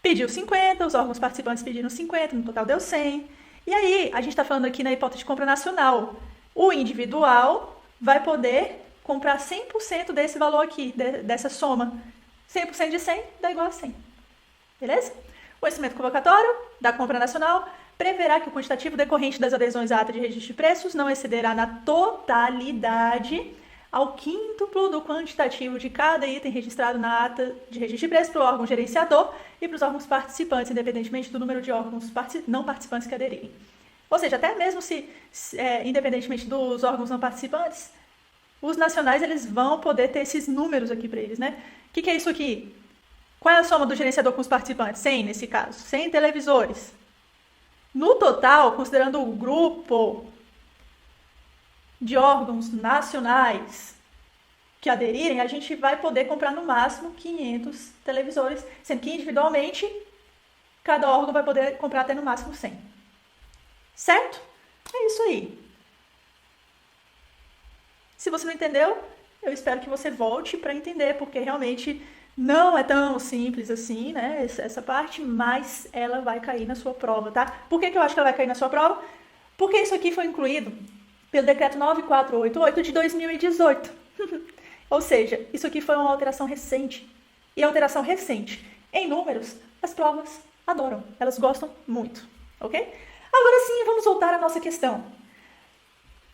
Pediu 50, os órgãos participantes pediram 50, no total deu 100. E aí, a gente está falando aqui na hipótese de compra nacional. O individual vai poder comprar 100% desse valor aqui, dessa soma. 100% de 100 dá igual a 100. Beleza? O instrumento convocatório da compra nacional preverá que o quantitativo decorrente das adesões à ata de registro de preços não excederá na totalidade ao quíntuplo do quantitativo de cada item registrado na ata de registro de preços para o órgão gerenciador e para os órgãos participantes, independentemente do número de órgãos não participantes que aderirem. Ou seja, até mesmo independentemente dos órgãos não participantes, os nacionais eles vão poder ter esses números aqui para eles, né? O que é isso aqui? Qual é a soma do gerenciador com os participantes? 100 nesse caso, 100 televisores. No total, considerando o grupo de órgãos nacionais que aderirem, a gente vai poder comprar no máximo 500 televisores, sendo que individualmente cada órgão vai poder comprar até no máximo 100. Certo? É isso aí. Se você não entendeu, eu espero que você volte para entender, porque realmente não é tão simples assim, né, essa parte, mas ela vai cair na sua prova, tá? Por que eu acho que ela vai cair na sua prova? Porque isso aqui foi incluído pelo Decreto 9488 de 2018. Ou seja, isso aqui foi uma alteração recente. E alteração recente em números, as provas adoram, elas gostam muito, ok? Agora sim, vamos voltar à nossa questão.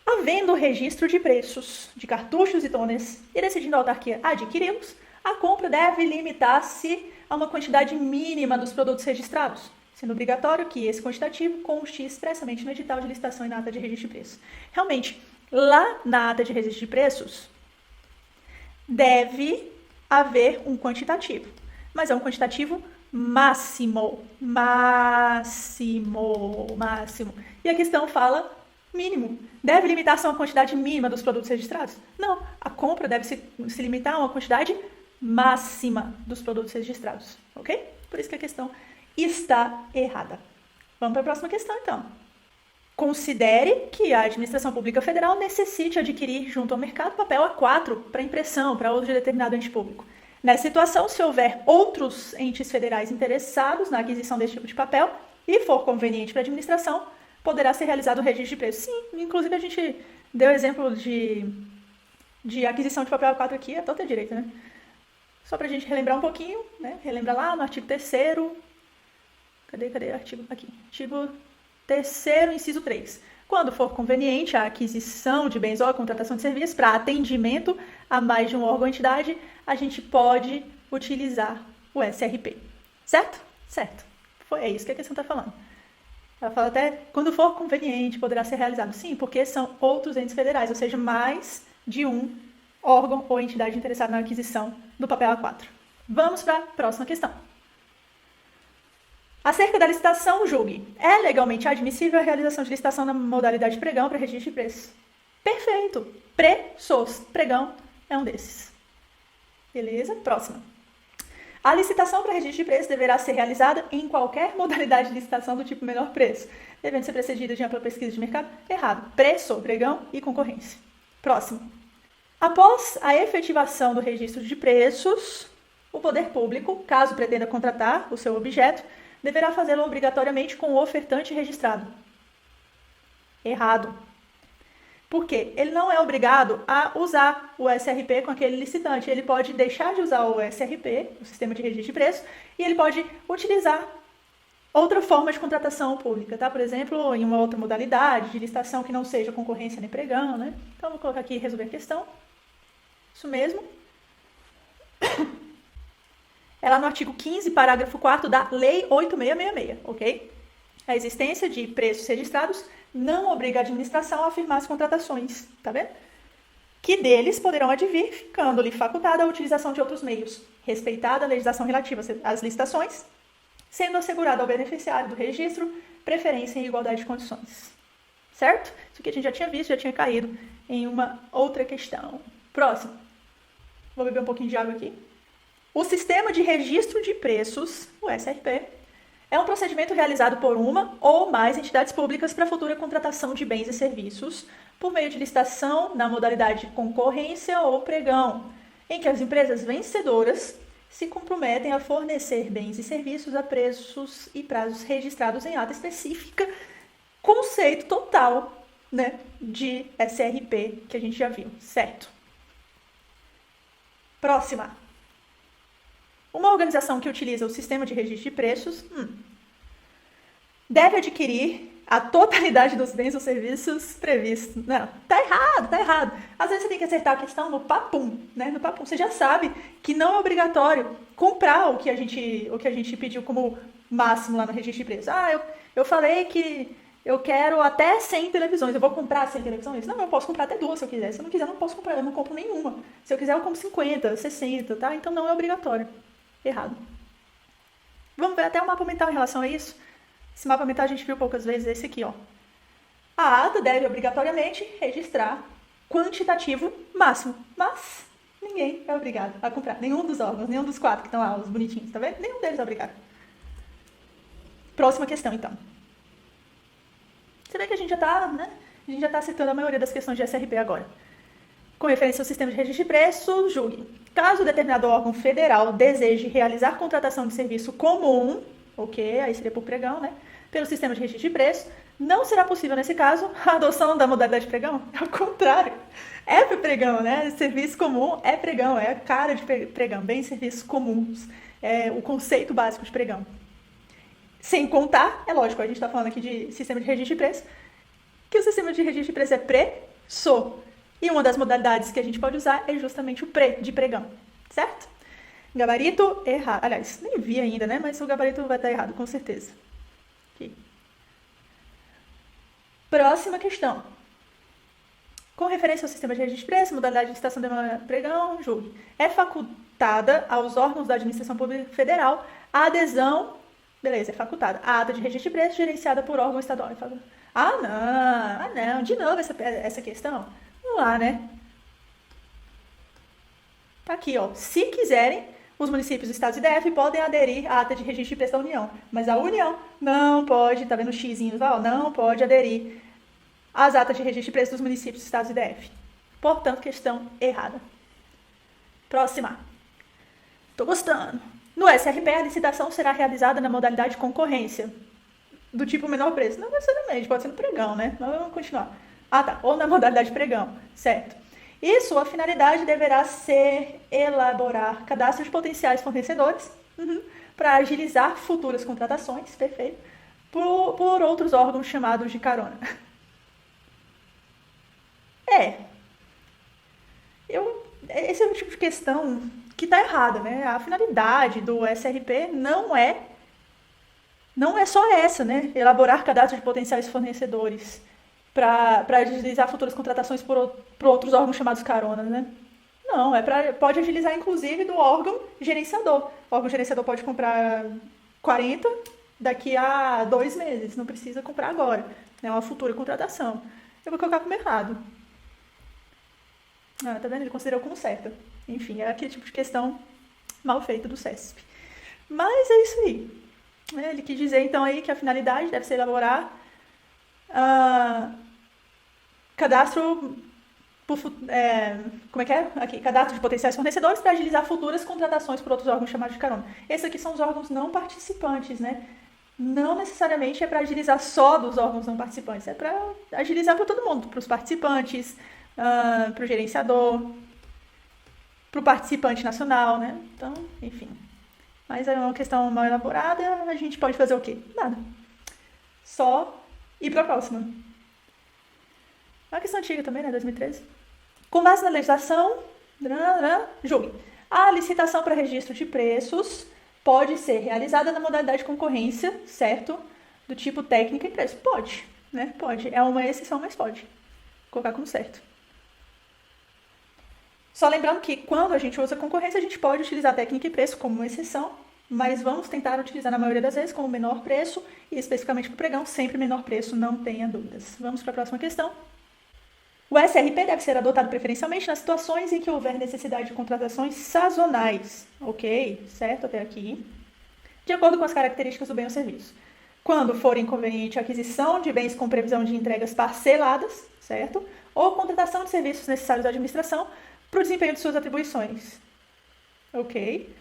Havendo registro de preços de cartuchos e toners e decidindo a autarquia adquiri-los, a compra deve limitar-se a uma quantidade mínima dos produtos registrados, sendo obrigatório que esse quantitativo conste expressamente no edital de licitação e na ata de registro de preços. Realmente, lá na ata de registro de preços, deve haver um quantitativo, mas é um quantitativo máximo. E a questão fala mínimo. Deve limitar-se a uma quantidade mínima dos produtos registrados? Não, a compra deve se limitar a uma quantidade máxima dos produtos registrados, ok? Por isso que a questão está errada. Vamos para a próxima questão, então. Considere que a administração pública federal necessite adquirir junto ao mercado papel A4 para impressão, para uso de determinado ente público. Nessa situação, se houver outros entes federais interessados na aquisição desse tipo de papel e for conveniente para a administração, poderá ser realizado o registro de preços. Sim, inclusive a gente deu exemplo de aquisição de papel A4 aqui, à torta e à direita, né? Só para a gente relembrar um pouquinho, né? Relembra lá no artigo 3º. Cadê o artigo? Aqui. Artigo 3º, inciso 3. Quando for conveniente a aquisição de bens ou a contratação de serviços para atendimento a mais de um órgão ou entidade, a gente pode utilizar o SRP. Certo? Certo. É isso que a questão está falando. Ela fala até, quando for conveniente, poderá ser realizado. Sim, porque são outros entes federais, ou seja, mais de um órgão ou entidade interessada na aquisição do papel A4. Vamos para a próxima questão. Acerca da licitação, julgue. É legalmente admissível a realização de licitação na modalidade pregão para registro de preços? Perfeito. Preços. Pregão é um desses. Beleza? Próxima. A licitação para registro de preços deverá ser realizada em qualquer modalidade de licitação do tipo menor preço, devendo ser precedida de ampla pesquisa de mercado? Errado. Preço, pregão e concorrência. Próximo. Após a efetivação do registro de preços, o poder público, caso pretenda contratar o seu objeto, deverá fazê-lo obrigatoriamente com o ofertante registrado. Errado. Por quê? Ele não é obrigado a usar o SRP com aquele licitante. Ele pode deixar de usar o SRP, o Sistema de Registro de Preços, e ele pode utilizar outra forma de contratação pública, tá? Por exemplo, em uma outra modalidade de licitação que não seja concorrência nem pregão, né? Então, vou colocar aqui e resolver a questão. Isso mesmo. É lá no artigo 15, parágrafo 4º da Lei 8.666, ok? A existência de preços registrados não obriga a administração a afirmar as contratações, tá vendo? Que deles poderão advir, ficando-lhe facultada a utilização de outros meios, respeitada a legislação relativa às licitações, sendo assegurado ao beneficiário do registro preferência em igualdade de condições. Certo? Isso aqui a gente já tinha visto, já tinha caído em uma outra questão. Próximo. Vou beber um pouquinho de água aqui. O Sistema de Registro de Preços, o SRP, é um procedimento realizado por uma ou mais entidades públicas para futura contratação de bens e serviços por meio de licitação na modalidade de concorrência ou pregão, em que as empresas vencedoras se comprometem a fornecer bens e serviços a preços e prazos registrados em ata específica, conceito total, né, de SRP que a gente já viu, certo? Próxima. Uma organização que utiliza o sistema de registro de preços deve adquirir a totalidade dos bens ou serviços previstos. Não, tá errado. Às vezes você tem que acertar a questão no papum, né? No papum você já sabe que não é obrigatório comprar o que a gente pediu como máximo lá no registro de preços. Eu falei que eu quero até 100 televisões. Eu vou comprar 100 televisões? Não, eu posso comprar até 2 se eu quiser. Se eu não quiser, eu não posso comprar. Eu não compro nenhuma. Se eu quiser, eu compro 50, 60, tá? Então não é obrigatório. Errado. Vamos ver até o mapa mental em relação a isso. Esse mapa mental a gente viu poucas vezes, esse aqui, ó. A ata deve obrigatoriamente registrar quantitativo máximo, mas ninguém é obrigado a comprar. Nenhum dos órgãos, nenhum dos 4 que estão lá, os bonitinhos, tá vendo? Nenhum deles é obrigado. Próxima questão, então. Você vê que a gente já tá, né? A gente já tá acertando a maioria das questões de SRP agora. Com referência ao sistema de registro de preço, julgue. Caso determinado órgão federal deseje realizar contratação de serviço comum, ok, aí seria por pregão, né? Pelo sistema de registro de preço, não será possível, nesse caso, a adoção da modalidade de pregão. É o contrário. É para pregão, né? Serviço comum é pregão, é a cara de pregão, bem serviços comuns. É o conceito básico de pregão. Sem contar, é lógico, a gente está falando aqui de sistema de registro de preço, que o sistema de registro de preço é preço. E uma das modalidades que a gente pode usar é justamente o de pregão, certo? Gabarito errado. Aliás, nem vi ainda, né? Mas o gabarito vai estar errado, com certeza. Okay. Próxima questão. Com referência ao sistema de registro de preço, modalidade de licitação de pregão, julgue. É facultada aos órgãos da administração pública federal a adesão, beleza, é facultada, a ata de registro de preço gerenciada por órgão estadual. Ah, não, de novo essa questão? Vamos lá, né? Tá aqui, ó. Se quiserem, os municípios, estados e DF podem aderir à ata de registro de preço da União. Mas a União não pode, tá vendo os xizinhos lá? Ó, não pode aderir às atas de registro de preço dos municípios, estados e DF. Portanto, questão errada. Próxima. Tô gostando. No SRP, a licitação será realizada na modalidade de concorrência, do tipo menor preço. Não necessariamente, pode ser no pregão, né? Mas vamos continuar. Ah, tá. Ou na modalidade pregão, certo. E sua finalidade deverá ser elaborar cadastro de potenciais fornecedores para agilizar futuras contratações, perfeito, por outros órgãos chamados de carona. Esse é o tipo de questão que está errada, né? A finalidade do SRP não é só essa, né? Elaborar cadastro de potenciais fornecedores para agilizar futuras contratações por outros órgãos chamados caronas, né? Não, pode agilizar inclusive do órgão gerenciador. O órgão gerenciador pode comprar 40 daqui a 2 meses, não precisa comprar agora. É uma futura contratação. Eu vou colocar como errado. Ah, tá vendo? Ele considerou como certa. Enfim, é aquele tipo de questão mal feita do CESP. Mas é isso aí. Ele quis dizer, então, aí que a finalidade deve ser elaborar cadastro cadastro de potenciais fornecedores para agilizar futuras contratações por outros órgãos chamados de carona. Esses aqui são os órgãos não participantes, né? Não necessariamente é para agilizar só dos órgãos não participantes, é para agilizar para todo mundo, para os participantes, para o gerenciador, para o participante nacional, né? Então, enfim. Mas é uma questão mal elaborada, a gente pode fazer o quê? Nada. Só ir para a próxima. É uma questão antiga também, né? 2013. Com base na legislação, julgue. A licitação para registro de preços pode ser realizada na modalidade de concorrência, certo? Do tipo técnica e preço. Pode, né? Pode. É uma exceção, mas pode. Vou colocar como certo. Só lembrando que quando a gente usa concorrência, a gente pode utilizar técnica e preço como uma exceção, mas vamos tentar utilizar na maioria das vezes como menor preço e especificamente para o pregão, sempre menor preço, não tenha dúvidas. Vamos para a próxima questão. O SRP deve ser adotado preferencialmente nas situações em que houver necessidade de contratações sazonais, ok? Certo até aqui. De acordo com as características do bem ou serviço. Quando for inconveniente a aquisição de bens com previsão de entregas parceladas, certo? Ou contratação de serviços necessários à administração para o desempenho de suas atribuições, ok?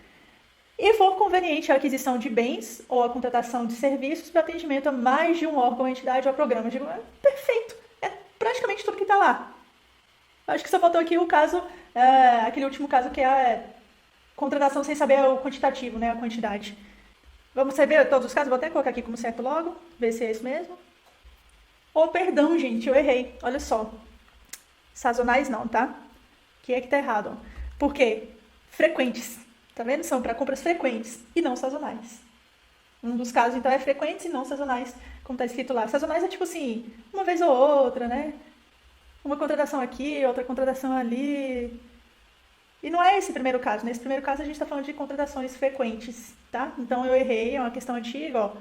E for conveniente a aquisição de bens ou a contratação de serviços para atendimento a mais de um órgão, entidade ou programa. Digo, perfeito, é praticamente tudo que está lá. Acho que só faltou aqui o caso, aquele último caso que é a contratação sem saber o quantitativo, né, a quantidade. Vamos rever todos os casos, vou até colocar aqui como certo logo, ver se é isso mesmo. Oh, perdão, gente, eu errei, olha só. Sazonais não, tá? Que é que tá errado, ó. Por quê? Frequentes. Tá vendo? São para compras frequentes e não sazonais. Um dos casos, então, é frequentes e não sazonais, como tá escrito lá. Sazonais é tipo assim, uma vez ou outra, né? Uma contratação aqui, outra contratação ali. E não é esse primeiro caso. Nesse primeiro caso, a gente tá falando de contratações frequentes, tá? Então, eu errei, é uma questão antiga, ó.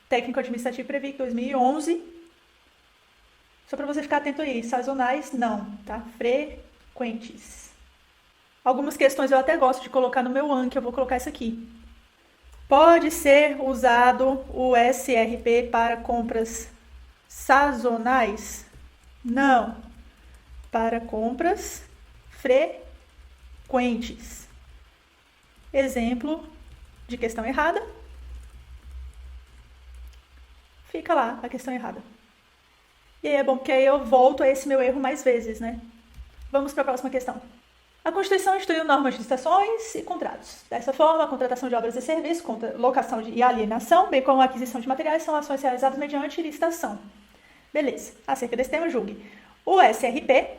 Técnico Administrativo Previc 2011. Só para você ficar atento aí. Sazonais, não, tá? Frequentes. Algumas questões eu até gosto de colocar no meu Anki, eu vou colocar isso aqui. Pode ser usado o SRP para compras sazonais? Não. Para compras frequentes. Exemplo de questão errada. Fica lá a questão errada. E aí é bom porque aí eu volto a esse meu erro mais vezes, né? Vamos para a próxima questão. A Constituição instituiu normas de licitações e contratos. Dessa forma, a contratação de obras e serviços, locação e alienação, bem como a aquisição de materiais, são ações realizadas mediante licitação. Beleza. Acerca desse tema, julgue. O SRP,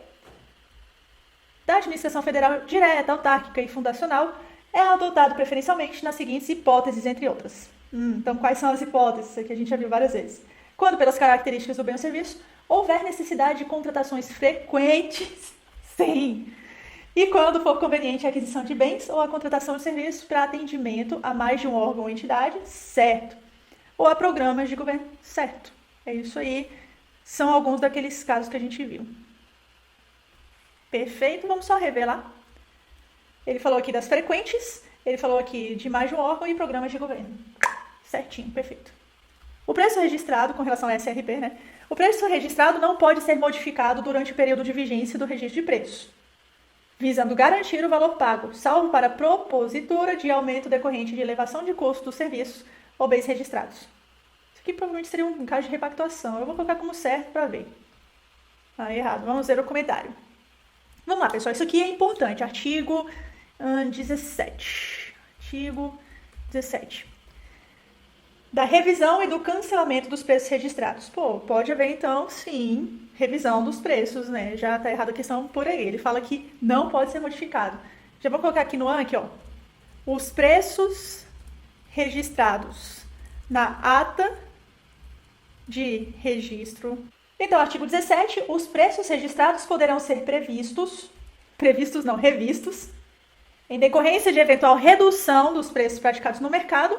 da Administração Federal Direta, Autárquica e Fundacional, é adotado preferencialmente nas seguintes hipóteses, entre outras. Então, quais são as hipóteses? Isso aqui a gente já viu várias vezes. Quando, pelas características do bem ou serviço, houver necessidade de contratações frequentes, sim. E quando for conveniente a aquisição de bens ou a contratação de serviços para atendimento a mais de um órgão ou entidade, certo. Ou a programas de governo, certo. É isso aí. São alguns daqueles casos que a gente viu. Perfeito, vamos só rever lá. Ele falou aqui das frequentes, ele falou aqui de mais de um órgão e programas de governo. Certinho, perfeito. O preço registrado, com relação ao SRP, né? O preço registrado não pode ser modificado durante o período de vigência do registro de preço, visando garantir o valor pago, salvo para propositura de aumento decorrente de elevação de custo dos serviços ou bens registrados. Isso aqui provavelmente seria um caso de repactuação. Eu vou colocar como certo para ver. Errado. Vamos ver o comentário. Vamos lá, pessoal. Isso aqui é importante. Artigo 17. Artigo 17. Da revisão e do cancelamento dos preços registrados. Pode haver, então, sim, revisão dos preços, né? Já tá errada a questão por aí. Ele fala que não pode ser modificado. Já vou colocar aqui no aqui, ó. Os preços registrados na ata de registro. Então, artigo 17. Os preços registrados poderão ser revistos, em decorrência de eventual redução dos preços praticados no mercado.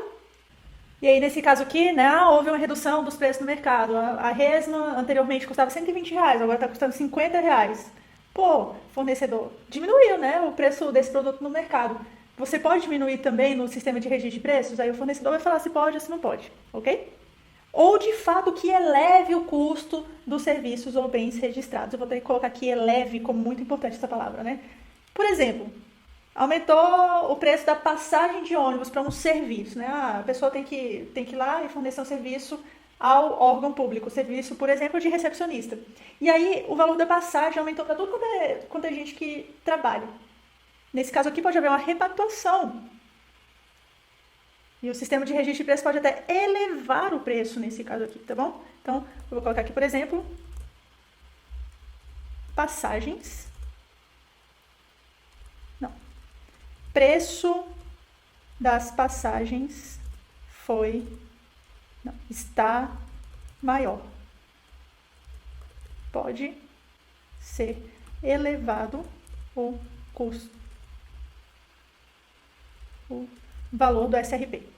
E aí, nesse caso aqui, né, houve uma redução dos preços no mercado. A resma anteriormente custava R$120, agora está custando R$50. Fornecedor, diminuiu, né, o preço desse produto no mercado. Você pode diminuir também no sistema de registro de preços? Aí o fornecedor vai falar se pode ou se não pode, ok? Ou, de fato, que eleve o custo dos serviços ou bens registrados. Eu vou ter que colocar aqui eleve como muito importante essa palavra, né? Por exemplo, aumentou o preço da passagem de ônibus para um serviço, né? A pessoa tem que ir lá e fornecer um serviço ao órgão público, serviço, por exemplo, de recepcionista. E aí o valor da passagem aumentou para tudo quanto é gente que trabalha. Nesse caso aqui pode haver uma repactuação. E o sistema de registro de preço pode até elevar o preço nesse caso aqui, tá bom? Então, eu vou colocar aqui, por exemplo, passagens. Preço das passagens está maior. Pode ser elevado o custo, o valor do SRP.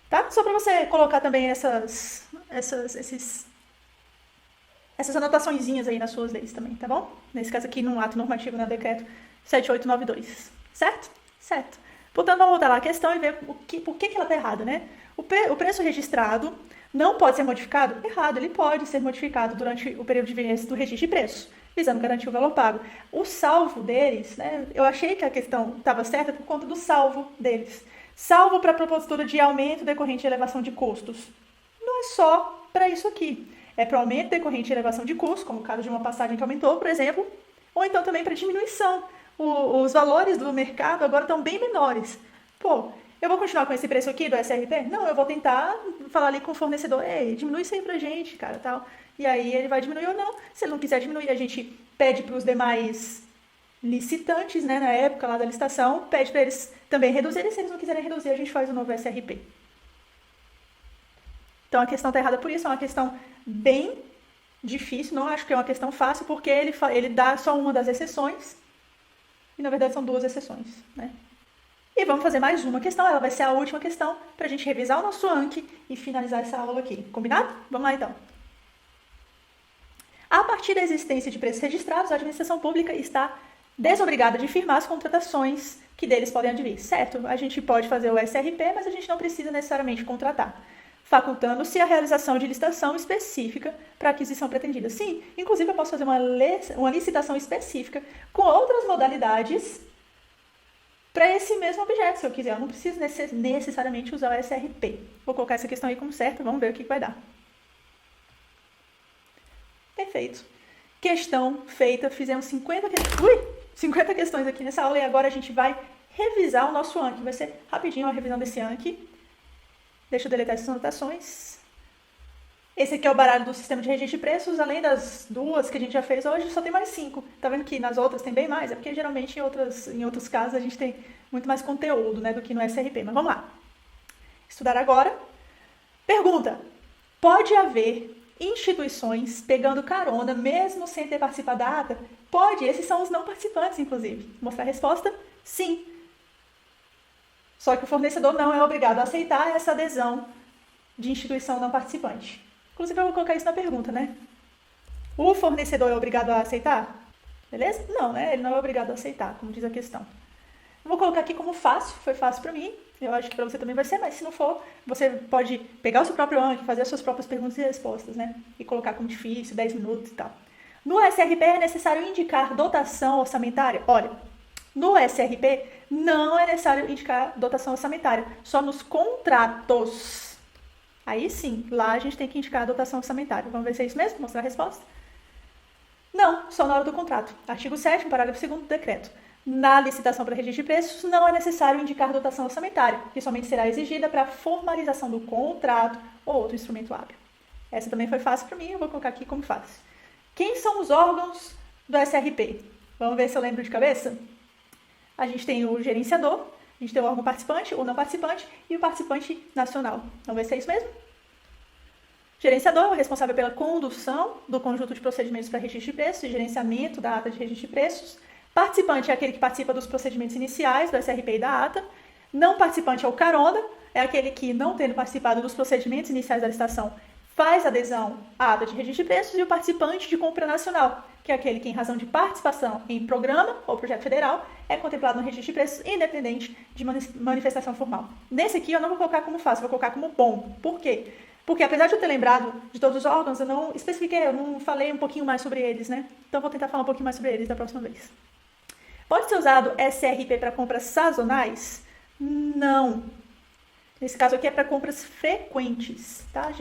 Tá? Só para você colocar também essas anotaçõezinhas aí nas suas leis também, tá bom? Nesse caso aqui, num ato normativo, no decreto 7892, certo? Certo. Portanto, vamos voltar lá à questão e ver por que ela está errada, né? O preço registrado não pode ser modificado? Errado, ele pode ser modificado durante o período de vigência do registro de preço, visando garantir o valor pago. O salvo deles, né? Eu achei que a questão estava certa por conta do salvo deles. Salvo para a propositura de aumento decorrente de elevação de custos. Não é só para isso aqui. É para aumento decorrente de elevação de custos, como o caso de uma passagem que aumentou, por exemplo, ou então também para diminuição. Os valores do mercado agora estão bem menores. Eu vou continuar com esse preço aqui do SRP? Não, eu vou tentar falar ali com o fornecedor, diminui isso aí pra gente, cara, tal. E aí ele vai diminuir ou não. Se ele não quiser diminuir, a gente pede para os demais licitantes, né, na época lá da licitação, pede para eles também reduzirem. Se eles não quiserem reduzir, a gente faz o novo SRP. Então a questão está errada por isso, é uma questão bem difícil, não acho que é uma questão fácil, porque ele dá só uma das exceções, e na verdade são duas exceções, né? E vamos fazer mais uma questão, ela vai ser a última questão, para a gente revisar o nosso Anki e finalizar essa aula aqui. Combinado? Vamos lá então. A partir da existência de preços registrados, a administração pública está desobrigada de firmar as contratações que deles podem advir. Certo, a gente pode fazer o SRP, mas a gente não precisa necessariamente contratar. facultando-se a realização de licitação específica para a aquisição pretendida. Sim, inclusive eu posso fazer uma licitação específica com outras modalidades para esse mesmo objeto, se eu quiser. Eu não preciso necessariamente usar o SRP. Vou colocar essa questão aí como certa, vamos ver o que vai dar. Perfeito. Questão feita, fizemos 50 questões aqui nessa aula e agora a gente vai revisar o nosso Anki. Vai ser rapidinho a revisão desse Anki. Deixa eu deletar essas anotações. Esse aqui é o baralho do sistema de registro de preços. Além das 2 que a gente já fez hoje, só tem mais 5. Tá vendo que nas outras tem bem mais? É porque geralmente em outros casos a gente tem muito mais conteúdo, né, do que no SRP. Mas vamos lá. Estudar agora. Pergunta. Pode haver instituições pegando carona mesmo sem ter participado da ata? Pode. Esses são os não participantes, inclusive. Vou mostrar a resposta? Sim. Só que o fornecedor não é obrigado a aceitar essa adesão de instituição não participante. Inclusive, eu vou colocar isso na pergunta, né? O fornecedor é obrigado a aceitar? Beleza? Não, né? Ele não é obrigado a aceitar, como diz a questão. Eu vou colocar aqui como fácil, foi fácil para mim. Eu acho que para você também vai ser, mas se não for, você pode pegar o seu próprio Anki, fazer as suas próprias perguntas e respostas, né? E colocar como difícil, 10 minutos e tal. No SRP é necessário indicar dotação orçamentária? Olha, no SRP não é necessário indicar dotação orçamentária, só nos contratos. Aí sim, lá a gente tem que indicar a dotação orçamentária. Vamos ver se é isso mesmo? Vou mostrar a resposta? Não, só na hora do contrato. Artigo 7º, parágrafo 2º do decreto. Na licitação para registro de preços, não é necessário indicar dotação orçamentária, que somente será exigida para a formalização do contrato ou outro instrumento hábil. Essa também foi fácil para mim, eu vou colocar aqui como fácil. Quem são os órgãos do SRP? Vamos ver se eu lembro de cabeça? A gente tem o gerenciador, a gente tem o órgão participante, o não participante e o participante nacional. Vamos ver se é isso mesmo? Gerenciador é o responsável pela condução do conjunto de procedimentos para registro de preços e gerenciamento da ata de registro de preços. Participante é aquele que participa dos procedimentos iniciais do SRP e da ata. Não participante é o carona, é aquele que, não tendo participado dos procedimentos iniciais da licitação, faz adesão à ata de registro de preços. E o participante de compra nacional, que é aquele que, em razão de participação em programa ou projeto federal, é contemplado no registro de preços, independente de manifestação formal. Nesse aqui eu não vou colocar como fácil, vou colocar como bom. Por quê? Porque apesar de eu ter lembrado de todos os órgãos, eu não especifiquei, eu não falei um pouquinho mais sobre eles, né? Então vou tentar falar um pouquinho mais sobre eles da próxima vez. Pode ser usado SRP para compras sazonais? Não. Nesse caso aqui é para compras frequentes, tá?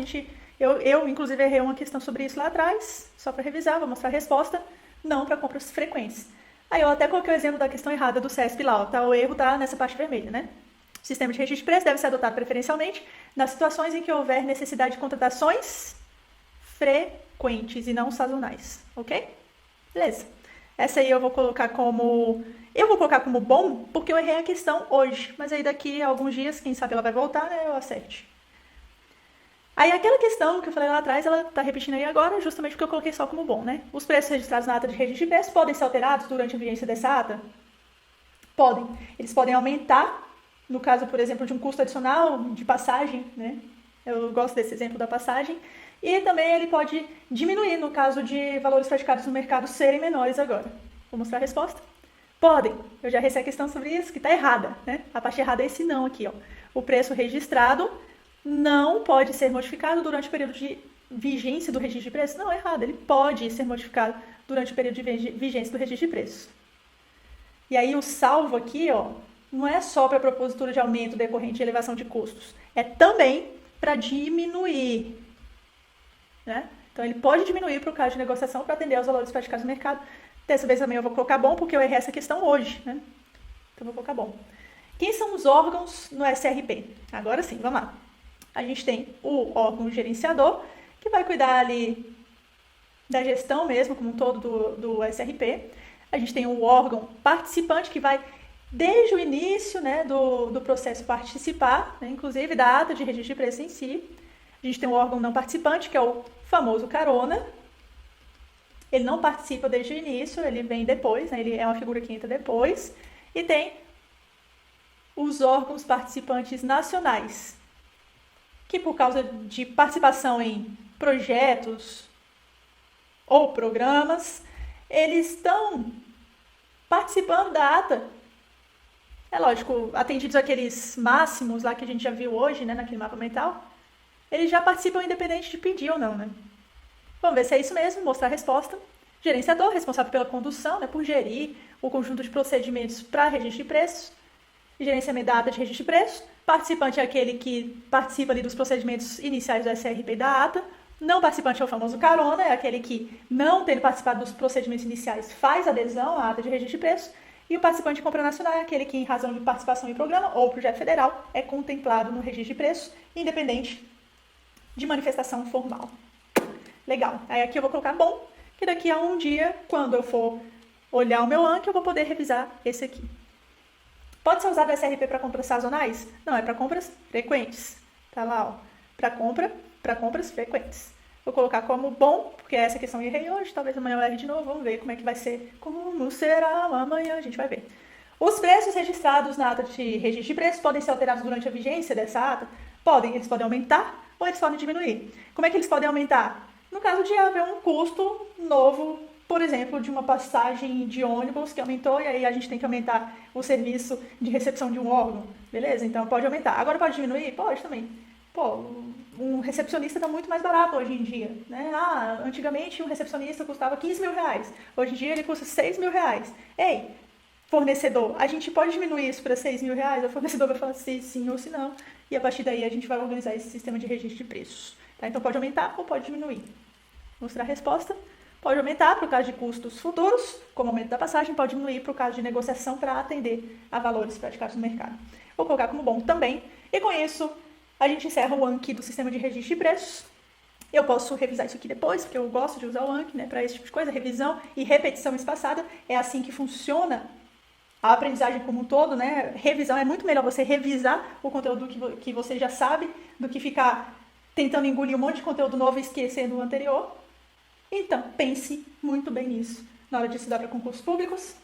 Eu inclusive, errei uma questão sobre isso lá atrás, só para revisar, vou mostrar a resposta. Não para compras frequentes. Aí eu até coloquei o exemplo da questão errada do CESP lá, tá? O erro tá nessa parte vermelha, né? O sistema de registro de preço deve ser adotado preferencialmente nas situações em que houver necessidade de contratações frequentes e não sazonais, ok? Beleza. Essa aí eu vou colocar como bom, porque eu errei a questão hoje. Mas aí daqui a alguns dias, quem sabe ela vai voltar, né? Eu acerte. Aí aquela questão que eu falei lá atrás, ela tá repetindo aí agora, justamente porque eu coloquei só como bom, né? Os preços registrados na ata de registro de preços podem ser alterados durante a vigência dessa ata? Podem. Eles podem aumentar, no caso, por exemplo, de um custo adicional de passagem, né? Eu gosto desse exemplo da passagem. E também ele pode diminuir no caso de valores praticados no mercado serem menores agora. Vou mostrar a resposta? Podem. Eu já recebi a questão sobre isso, que está errada, né? A parte errada é esse não aqui, ó. O preço registrado não pode ser modificado durante o período de vigência do registro de preços. Não, é errado. Ele pode ser modificado durante o período de vigência do registro de preços. E aí o salvo aqui, ó, não é só para propositura de aumento decorrente de elevação de custos. É também para diminuir, né? Então, ele pode diminuir para o caso de negociação para atender aos valores praticados no mercado. Dessa vez também eu vou colocar bom, porque eu errei essa questão hoje, né? Então, eu vou colocar bom. Quem são os órgãos no SRP? Agora sim, vamos lá. A gente tem o órgão gerenciador, que vai cuidar ali da gestão mesmo, como um todo, do SRP. A gente tem o órgão participante, que vai desde o início, né, do processo participar, né, inclusive da ata de registro de preço em si. A gente tem o órgão não participante, que é o famoso carona. Ele não participa desde o início, ele vem depois, né, ele é uma figura que entra depois. E tem os órgãos participantes nacionais, que por causa de participação em projetos ou programas, eles estão participando da ata. É lógico, atendidos aqueles máximos lá que a gente já viu hoje, né, naquele mapa mental. eles já participam independente de pedir ou não, né? Vamos ver se é isso mesmo, mostrar a resposta. Gerenciador, responsável pela condução, né, por gerir o conjunto de procedimentos para registro de preços. Gerenciamento da ata de registro de preços. Participante é aquele que participa ali dos procedimentos iniciais do SRP e da ata. Não participante é o famoso carona, é aquele que, não tendo participado dos procedimentos iniciais, faz adesão à ata de registro de preços. E o participante de compra nacional é aquele que, em razão de participação em programa ou projeto federal, é contemplado no registro de preços, independente de manifestação formal. Legal. Aí aqui eu vou colocar bom, que daqui a um dia, quando eu for olhar o meu ANC, eu vou poder revisar esse aqui. Pode ser usado o SRP para compras sazonais? Não, é para compras frequentes. Tá lá, ó. Para compras frequentes. Vou colocar como bom, porque essa questão eu errei hoje, talvez amanhã eu erre de novo, vamos ver como é que vai ser. Como será amanhã, a gente vai ver. Os preços registrados na ata de registro de preços podem ser alterados durante a vigência dessa ata? Podem, eles podem aumentar ou eles podem diminuir. Como é que eles podem aumentar? No caso de haver um custo novo, por exemplo, de uma passagem de ônibus que aumentou e aí a gente tem que aumentar o serviço de recepção de um órgão, beleza? Então pode aumentar. Agora pode diminuir? Pode também. Pô, um recepcionista está muito mais barato hoje em dia, né? Antigamente um recepcionista custava 15 mil reais, hoje em dia ele custa 6 mil reais. Ei, fornecedor, a gente pode diminuir isso para 6 mil reais? O fornecedor vai falar se sim ou se não, e a partir daí a gente vai organizar esse sistema de registro de preços. Tá? Então pode aumentar ou pode diminuir. Mostrar a resposta. Pode aumentar para o caso de custos futuros, como aumento da passagem, pode diminuir para o caso de negociação para atender a valores praticados no mercado. Vou colocar como bom também. E com isso, a gente encerra o ANC do sistema de registro de preços. Eu posso revisar isso aqui depois, porque eu gosto de usar o ANC, né, para esse tipo de coisa. Revisão e repetição espaçada. É assim que funciona a aprendizagem como um todo, né? Revisão é muito melhor você revisar o conteúdo que você já sabe do que ficar tentando engolir um monte de conteúdo novo e esquecendo o anterior. Então, pense muito bem nisso na hora de estudar para concursos públicos.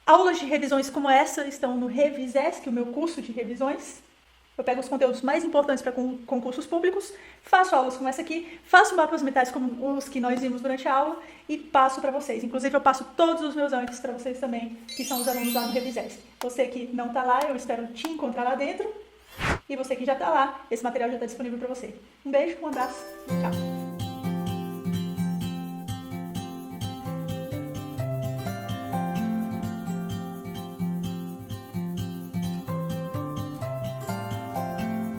Aulas de revisões como essa estão no Revisesc, o meu curso de revisões. Eu pego os conteúdos mais importantes para concursos públicos, faço aulas como essa aqui, faço mapas mentais como os que nós vimos durante a aula e passo para vocês. Inclusive, eu passo todos os meus ANCs para vocês também, que são os alunos lá no Revisesc. Você que não está lá, eu espero te encontrar lá dentro. E você que já está lá, esse material já está disponível para você. Um beijo, um abraço, tchau!